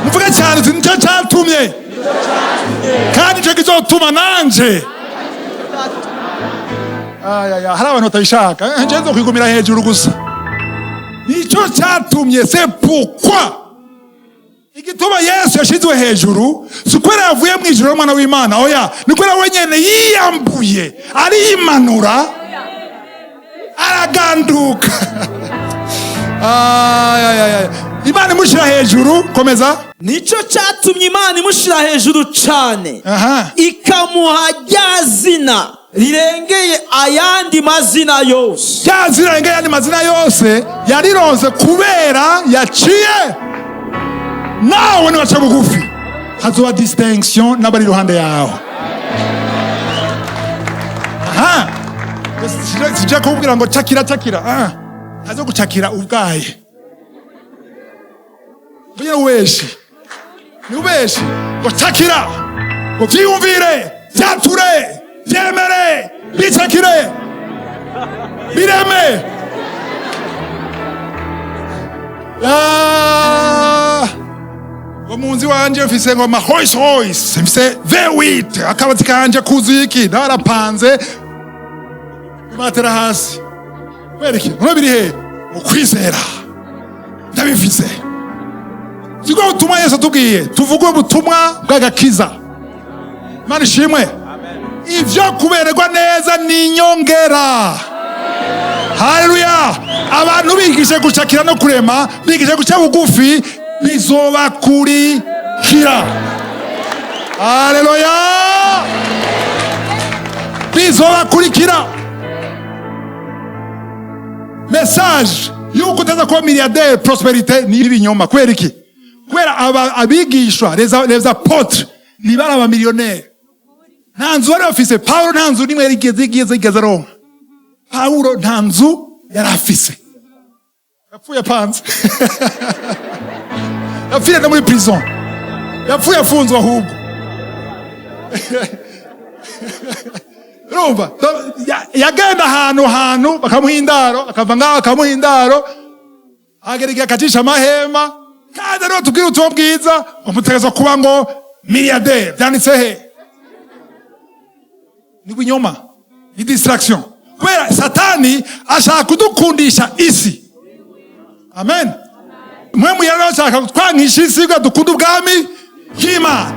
Muvuga cyane nico cyatumye. Kandi cyo kizotuma nanje. Aya hari abantu batabishaka. Ngenzo kwigumira hejuru gusa. Nico cyatumye, c'est pourquoi. Igituma Yesu yashizwe hejuru, sukwera yavuye mu ijuru mwana w'Imana. Oya, nikwera wenyene yiyambuye, ari imanura. Araganduka. Imana imushira hejuru, komeza. Nico cyatumye Imana imushira hejuru cyane. Ikamuha ryazina rirengeye ayandi mazina yose. Ryazina rirengeye ayandi mazina yose yarironse kubera yaciye nawe ni waca bugufi. Hazoba distinction n'abari iruhande yawe. Sija kubwira ngo cakira. Hazo gucakira ubwaye. Buye weshi. Ni ubeshi. Ngo cakira. Ngo vyiyumvire, vyature, vyemere, bicakire. Bireme. Omunzi wanje mfise ngo ma Rolls-Royce, mfise V8, akabati kanje kuzuye iki, narapanze. Bimatera hasi. Wereke, urabiri he? Ukwizera. Ndabifise. Siko ubutumwa Yesu atubwiye, tuvuge ubutumwa bw'agakiza. Imana ishimwe. Ivyo kubererwa neza ni inyongera. Haleluya. Abantu bigishe gucakira no kurema, bigishe guca bugufi, bizobakurikira. Haleluya. Bizobakurikira. Message yuko utaza kuba milliardaire prosperité ni ibinyoma. Kwera iki? Kwera abigishwa les apôtres ni baraba millionnaire. Ntanzu wari bafise. Paulo ntanzu nimwe yarigeze ronka. Paulo ntanzu yarafise. Yapfuye panze. Yapfuye no muri prison. Yapfuye afunzwe ahubwo. Rumva, yagenda ahantu bakamuhindaro, akava ngaho bakamuhindaro, agerege akacisha amahema, kandi rero tubwire ubutumwa bwiza, umutegerezwa kuba ngo milliardaire. Byanditse he? Ni binyoma, ni distraction. Kubera Satani ashaka kudukundisha isi. Amen. Mwe muyarero ashaka twankisha isi bwa dukunda ubwami bw'Imana.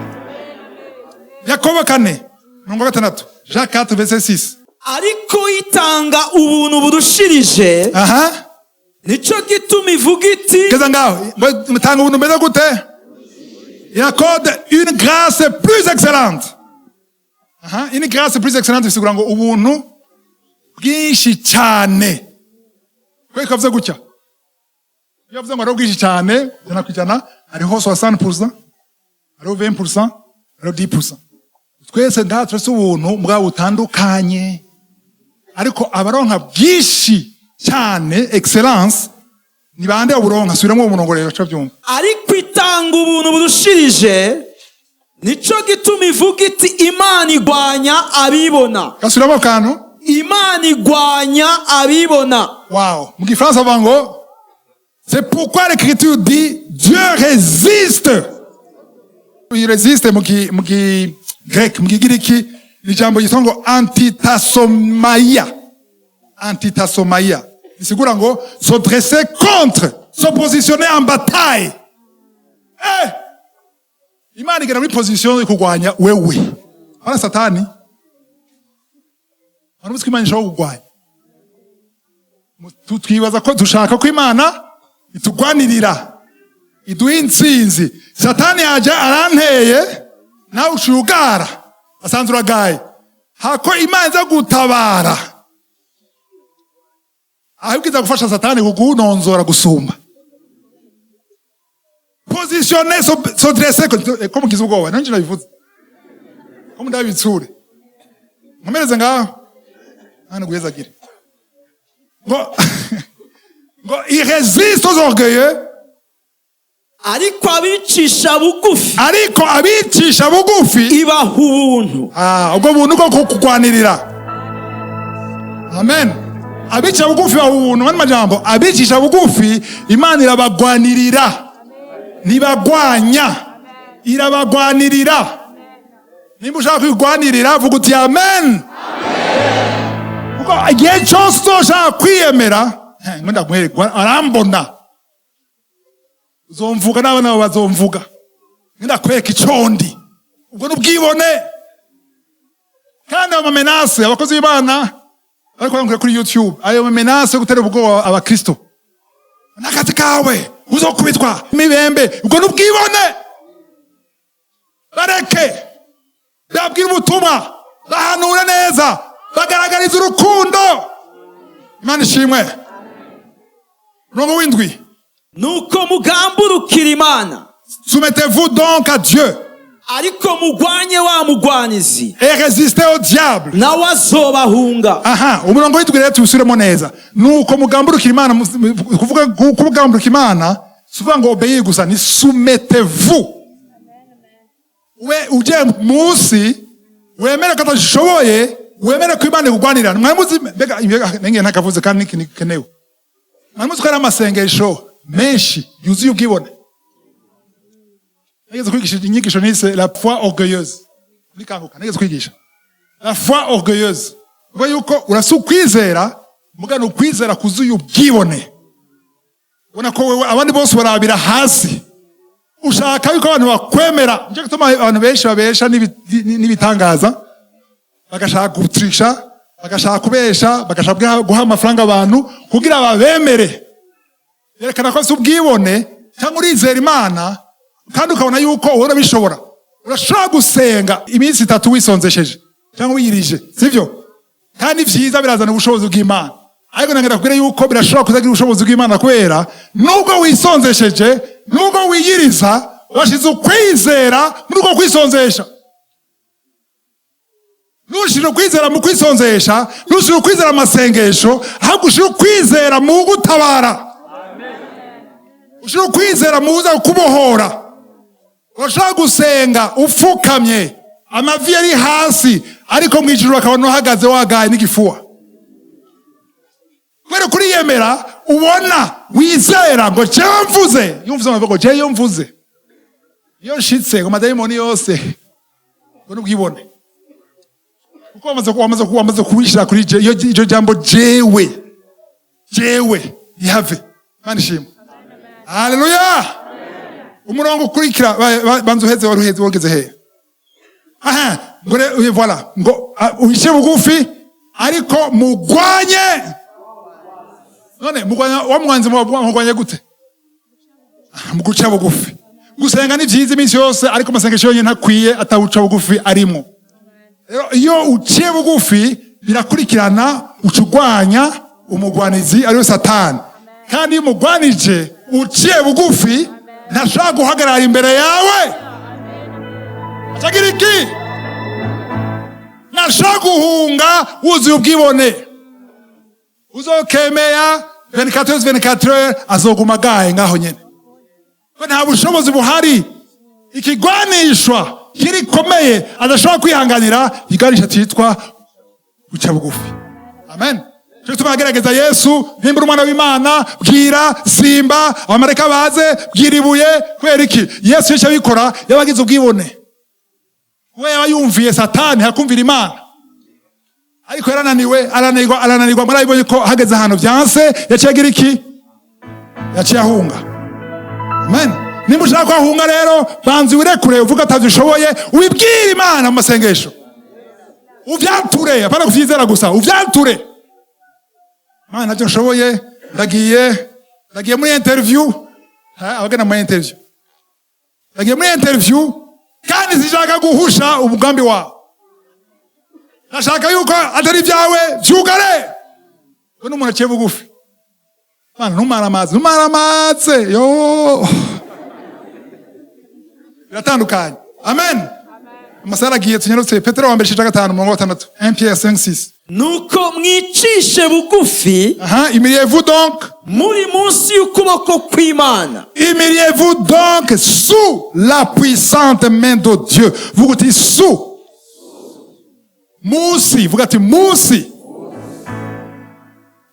Yakobo 4:6. Jacques 4 verset 6. Ariko itanga ubuntu burushirije. Nico gituma ivuga iti. Keza ngaho, mutanga ubuntu mbere gute? Il accorde une grâce plus excellente. Une grâce plus excellente bisigura ngo ubuntu bwinshi cyane. Kwe kavuze gutya. Yavuze ngo ari bwinshi cyane, jana kwijana, hariho 60%, hariho 20%, rero 10%. Twese ndatse ubuntu mbwa butandukanye. Ariko abaronka bwishi cyane excellence ni bande uburonka subiramo umurongo rero cyavyumva. Ariko itanga ubuntu burushirije nico gituma ivuga iti Imana igwanya abibona. Kasubiramo kantu. Imana igwanya abibona. Wow. Mu gifaransa bango c'est pourquoi l'écriture dit Dieu résiste. Il résiste mu grec, mu gigiriki ni jambo yisongo antitasomaya. Antitasomaya. Isigura ngo se dresser contre, se positionner en bataille. Imana igera muri position yo kugwanya wewe. Para satani. Arumutse Imana ishobora kugwanya. Twibaza ko dushaka ko Imana itugwanirira. Iduha intsinzi. Satani yaje aranteye nawe ushugara. Asanzwe uragaye. Hako Imana iza gutabara. Ahubwo gufasha satani kugunonzora gusumba. Positionner se dresser comme kizu ubwoba nanje nabivuze. Comme ndabitsure. Nkomereze ngaho. Hano guhezagire. Ngo il résiste aux orgueilleux. Ariko abicisha bugufi. Ariko abicisha bugufi ibaha ubuntu. Ubwo buntu ko kugwanirira. Amen. Abicisha bugufi ubuntu mani majambo abicisha bugufi Imana irabagwanirira. Nibagwanya. Irabagwanirira. Nimba ushaka kwigwanirira vuga uti amen. Kuko igihe cyose ushaka kwiyemera ngo ndamwereka arambona. Uzomvuga n'abana nabo bazomvuga. Ndakwereka icondi. Ubwo n'ubwibone. Kandi amamenase abakozi b'Imana ariko bankura kuri YouTube ayo mamenase yo gutera ubwoba abakristo. Nakati kawe uzokubitwa imibembe. Ubwo n'ubwibone. Bareke. Babwira ubutumwa. Bahanura neza. Bagaragariza urukundo. Imana ishimwe. Rongo windwi. Nuko mugamburukira Imana. Soumettez-vous donc à Dieu. Ariko mugwanye wa mugwanizi. Et résistez au diable. Nawe azobahunga. Aha, umurongo witwe rero tusubiremo neza. Nuko mugamburukira Imana kuvuga kugamburukira Imana, suvuga ngo obeye gusa ni soumettez-vous. We uje musi wemera ko atashoboye, wemera ko Imana igugwanira. Mwamuzi mbega nenge ntakavuze kandi nikenewe. Mwamuzi ko ari amasengesho menshi yuzuye ubwibone. Nigeze kwigisha inyigisho nise la foi orgueilleuse. Nikanguka nigeze kwigisha. La foi orgueilleuse. Ngo yuko urasukwizera mugano ukwizera kuzuye ubwibone. Ubona ko wewe abandi bose barabira hasi. Ushaka yuko abantu bakwemera. Nje gutuma abantu benshi babesha nibitangaza. Bagashaka gutrisha, bagashaka kubesha, bagashaka guha amafaranga abantu kugira babemere. Yerekana ko subwibone cyangwa urizera Imana kandi ukabona yuko uhora bishobora. Urashobora gusenga iminsi 3 wisonzesheje cyangwa uyirije, sivyo? Kandi vyiza birazana ubushobozi bw'Imana. Ariko nangera kubwira yuko birashobora kuzagira ubushobozi bw'Imana kwera nubwo wisonzesheje, nubwo wiyiriza, washize ukwizera muri uko kwisonzesha. Nushira kwizera mu kwisonzesha, nushira kwizera amasengesho, ahubwo ushira kwizera mu gutabara. Ushira kwizera mu uza kubohora. Urashaka gusenga ufukamye, amavi ari hasi, ariko mwijuru akabona uhagaze wagaye n'igifuwa. Kwera kuri yemera, ubona, wizera ngo jewe mvuze. Yumvuze amavugo jewe mvuze. Iyo nshitse ngo madayimoni yose ngo n'ubwibone. Kuko wamaze kubishira kuri iyo jambo jewe ihave. Mani shimwe. Haleluya. Umurongo ukurikira banzuheze waruheze wogeze he. Aha, ngore voilà, ngo uhishe bugufi ariko mugwanye. None mugwanya wamwanze mugwanye gute? Muguca bugufi. Gusenga ni vyiza iminsi yose ariko masengesho yonyine ntakwiye atawuca bugufi arimo. Iyo uciye bugufi birakurikirana ucugwanya umugwanizi ariyo Satani. Kandi iyo umugwanije uciye bugufi ntashaka guhagarara imbere yawe. acagira iki? Nashaka guhunga wuzuye ubwibone. Uzokemeya 24 azoguma gahe ngaho nyene. Ko nta bushobozi buhari. Ikigwanishwa kirikomeye adashobora kwihanganira iganisha cyitwa guca bugufi. Amen. Cyo tubagerageza Yesu nimbura umwana w'Imana bwira simba abamareka baze bwira ibuye kwera iki? Yesu yesha bikora yabagize ubwibone. We yumviye Satani hakumvira Imana. Ariko arananirwa murabibonye ko hageze ahantu byanse yaciye agira iki? Yaciye ahunga. Amen. Nimba ushaka kwahunga rero banzi wirekure uvuga atazishoboye ubibwira Imana mu masengesho. Uvyanture apana kuvyizera gusa uvyanture. Mana nacyo nshoboye ndagiye muri interview abagana muri interview. Ndagiye muri interview kandi sishaka guhusha umugambi wawe. Nashaka yuko atari byawe vyugare. Bone umuntu aciye bugufi. Mana ntumaramaze yo. Biratandukanye. Amen. Amasara agiye tunyarutse Petero wa mbere 5:5 1 Pierre 5:6. Nuko mwicishe bugufi. Humiliez-vous donc. Muri munsi y'ukuboko kw'Imana. Humiliez-vous donc sous la puissante main de Dieu. Vous dites sous. Musi, vous dites musi.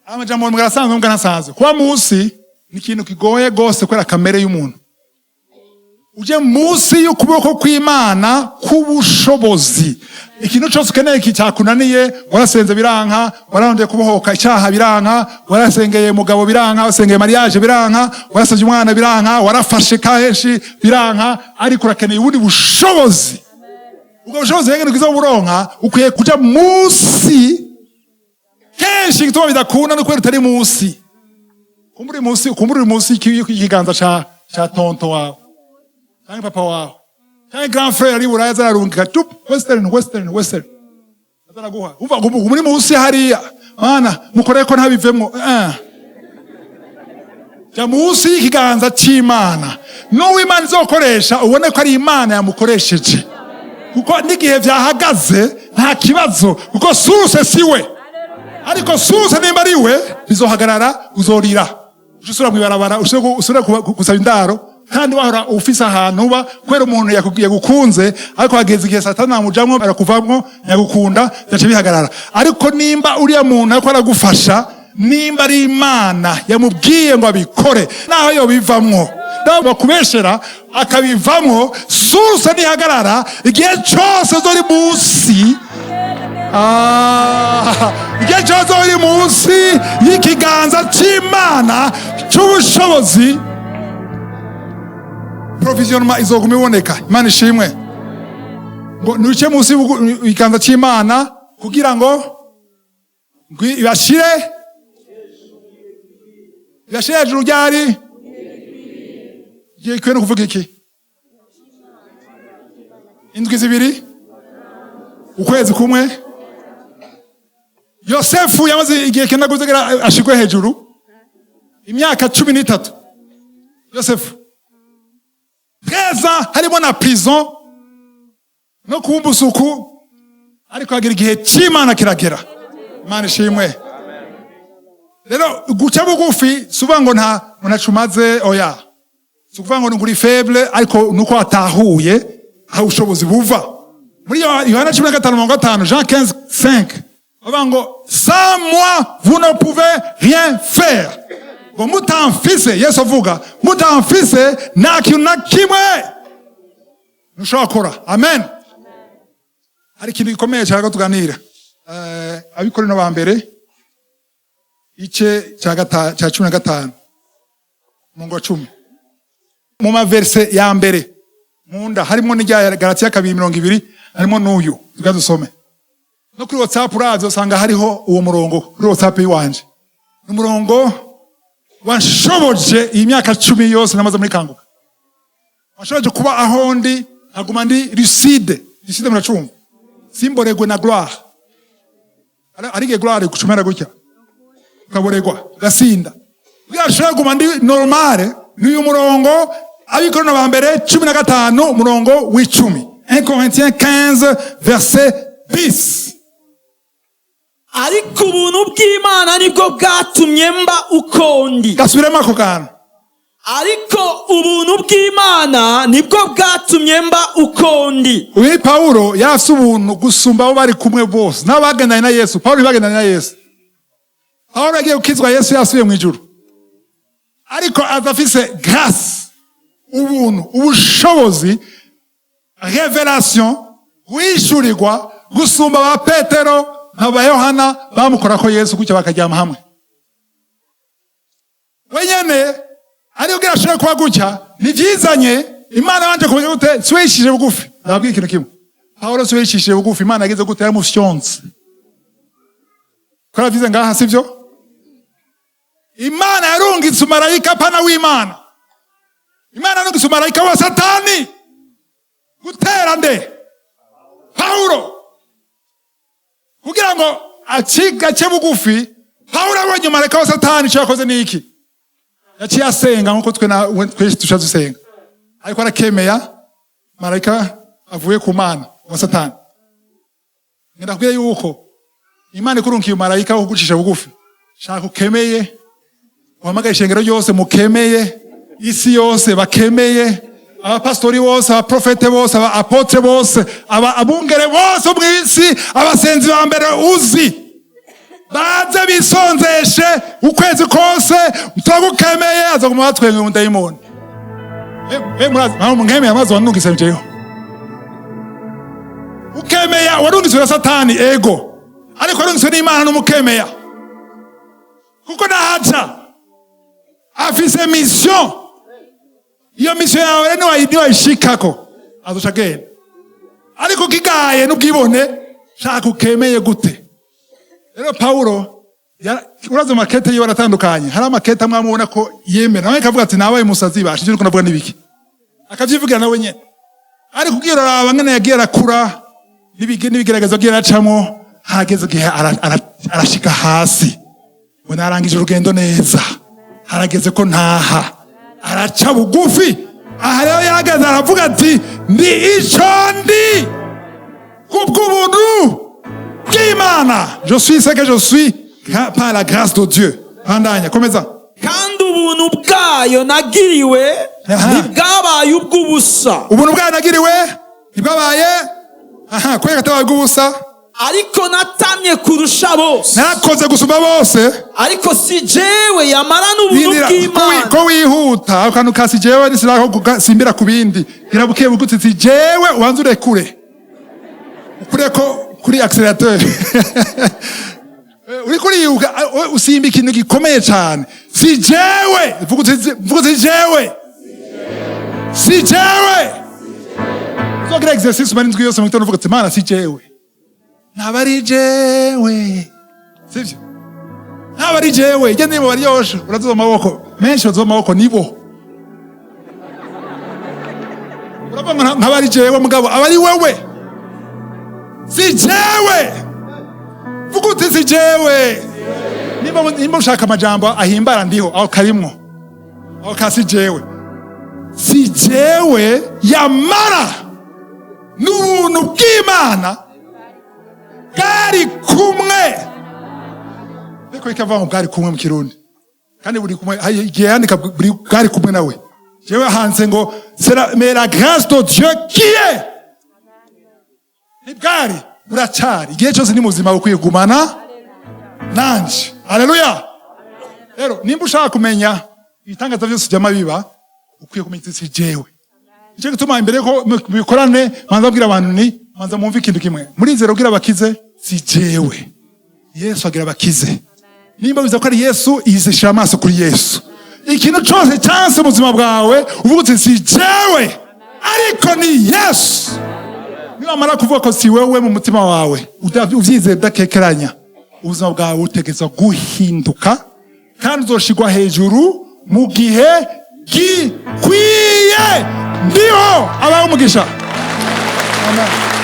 Amajambo mugarasanzwe muganasanzwe. Kwa musi ni ikintu kigoye gose kwera kamere y'umuntu. Uje musi y'ukuboko kw'Imana k'ubushobozi. Ikintu cyose ukeneye cyakunaniye warasenze biranka, wararondeye kubohoka icyaha biranka, warasengeye mugabo biranka, wasengeye mariage biranka, warasavye umwana biranka, warafashe kaheshi biranka, ariko urakeneye ubundi bushobozi. Ubwo bushobozi rero ngizo buronka ukwiye kuja musi. Kenshi gituma bidakunda no kwera utari musi. Kumburi musi ikiganza cha tonto wawe. Cyangwa papa wawe. Cyangwa grand frère ari buraya zararungika tup western. Azaraguha. Uva muri musi hariya. Mana mukore ko ntabivemwo. Ja musi ikiganza c'Imana. No Imana izokoresha ubone ko ari Imana yamukoresheje. Kuko n'igihe vyahagaze nta kibazo kuko suse siwe. Ariko suse nimba ari we bizohagarara uzorira. Usura mwibarabara usura kusaba indaro. Kandi wahora ufise ahantu uba kwera umuntu yagukunze ariko hageze igihe Satani amujamwo arakuvamwo yagukunda yace bihagarara. Ariko nimba uriya muntu ariko aragufasha nimba ari Imana yamubwiye ngo abikore naho yo bivamwo bakubeshera akabivamwo suse nihagarara igihe cyose zori musi igihe cyose zori musi y'ikiganza c'Imana c'ubushobozi. Provisionnement izoguma iboneka. Imana ishimwe. Ngo nuce musi ikanza c'Imana kugira ngo ibashire hejuru ryari giye kwene kuvuga iki? Indwi zibiri ukwezi kumwe. Yosefu yamaze igihe kenda guzegera ashikwe hejuru imyaka 13. Yosefu Preza harimo na prison no kumbusuku ariko agira igihe c'Imana kiragera. Imana ishimwe. Rero guca bugufi suba ngo nta munacumaze oya. Sukuvuga ngo nguri faible ariko nuko atahuye aho ubushobozi buva. Muri Yohana 15:5 Jean 15:5 bavuga ngo sans moi vous ne pouvez rien faire. Ngo mutamfise Yesu avuga mutamfise nta kintu na kimwe ntushobora gukora. Amen. Hari ikintu gikomeye cyangwa tuganira abikorino ba mbere ice cya 15 mu ngo 10 mu maverse ya mbere munda harimo n'ijya Galatiya 2:20 harimo n'uyu tugazusome no kuri WhatsApp urazo usanga hariho uwo murongo kuri WhatsApp yiwanje n'umurongo wanshoboje imyaka 10 yose namaze muri kanguka. Washoboje kuba ahondi aguma ndi lucide muracumva simboregwe na gloire arige gloire kucumera gutya ukaboregwa gasinda byashobora guma ndi normale n'uyu murongo abikorana ba mbere 15 murongo w'10 1 Corinthiens 15 verset 10. ariko ubuntu bw'Imana nibwo bwatumye mba uko ndi. Gasubiremo ako kantu. ariko ubuntu bw'Imana nibwo bwatumye mba uko ndi. Uyu Paulo yafise ubuntu gusumba abo bari kumwe bose n'abagendanye na Yesu. Paulo bagendanye na Yesu. Paulo yagiye gukizwa Yesu yasubiye mu ijuru. Ariko azafise grâce, ubuntu, ubushobozi, revelation, wishurirwa gusumba ba Petero n'aba Yohana bamukorako Yesu gutya bakaryama hamwe. Wenyene ari ubwira ashobora kuba gutya nivyizanye Imana yanje kumenya gute swishije bugufi. Ndababwira ikintu kimwe. Paulo swishije bugufi Imana yageze gute yaramufyonze. Kora vize ngaha sivyo? Imana yarungitse umarayika pana w'Imana. Imana yarungitse umarayika wa Satani gutera nde Paulo kugira ngo ace bugufi. Paulo abonye umarayika wa Satani cyo yakoze niki? Yaciye asenga nkuko twese tushaje usenga. Ariko arakemeya marayika avuye ku Mana wa Satani. Ndakubwiye yuko Imana ikurunkiye umarayika wo kugucisha bugufi. Shaka ukemeye uhamagaye ishengero ryose mukemeye, isi yose bakemeye, abapastori bose, abaprofete bose, abapotre bose, abungere bose mw'isi, abasenzi ba mbere uzi baze bisonzeshe ukwezi kose turagukemeye azaguma batwenga mu dayimoni. Murazi amazi wanungise mjeyo ukemeya warungise na Satani ego, ariko warungise n'Imana n'umukemeya kuko nahaca afise mission. Iyo mission yawe ni wayishikako azoshagenda, ariko kigaye n'ubwibone shaka ukemeye gute. Rero Paulo urazo makete yiwe aratandukanye. Hari amakete amwe amubona ko yemera nawe akavuga ati nabaye musazi bashije uko navuga nibiki akavyivugira nawe nyene, ariko kugira araba ngene yagiye arakura n'ibigerageza agiye aracamo hageze igihe arashika hasi. When arangije urugendo neza harageze ko ntaha araca bugufi. Aha rero yarageze aravuga ati ndi ico ndi kubw'ubuntu bw'Imana. Je suis ce que je suis par la grâce de Dieu. Bandanya komeza. kandi ubuntu bwayo nagiriwe ntibwabaye ubw'ubusa. Ubuntu bwayo nagiriwe ntibwabaye kwega tabaye ubw'ubusa, ariko natamye kurusha bose. nakoze gusumba bose, ariko si jewe yamara n'ubuntu bw'Imana. ko wihuta akantu kasi jewe nisiraho simbira ku bindi birabukiye bugutse si jewe ubanze urekure ukureko kuri accelerateur uri kuri usimba ikintu gikomeye cyane. Si jewe vuga si jewe zogira exercice mari nzwi yose mu gitondo uvuga ati Mana si jewe ntabari jewe sivyo ntabari jewe je nibo bari yosho urazo amaboko menshi urazo amaboko nibo urabona ntabari jewe mugabo abari wewe si jewe vuga uti si jewe nimba ushaka amajambo ahimbara ndiho aho karimwo aho kasi jewe si jewe yamara n'ubuntu bw'Imana bwari kumwe. Beko ikava mu bwari kumwe mu Kirundi kandi buri kumwe igihe yandika bwari kumwe nawe. Jewe hanze ngo mais la grâce de Dieu qui est ibwari buracari igihe cyose ni muzima ukwiye gumana nanje. Haleluya. Rero nimba ushaka kumenya ibitangaza byose byama biba ukwiye kumenya isi jewe. Icyo gituma imbere ko bikorane manza bwira abantu ni manza mumva ikintu kimwe muri zero bwira bakize si jewe Yesu agira bakize. Nimba biza ko ari Yesu izishira amaso kuri Yesu. Ikintu cyose cyanse mu buzima bwawe uvuga uti si jewe ariko ni Yesu. Niwamara kuvuga ko si wewe mu mutima wawe uvyize dakekeranya ubuzima bwawe utegezwa guhinduka kandi uzoshigwa hejuru mu gihe gikwiye. Ndiho abaho umugisha. Amen.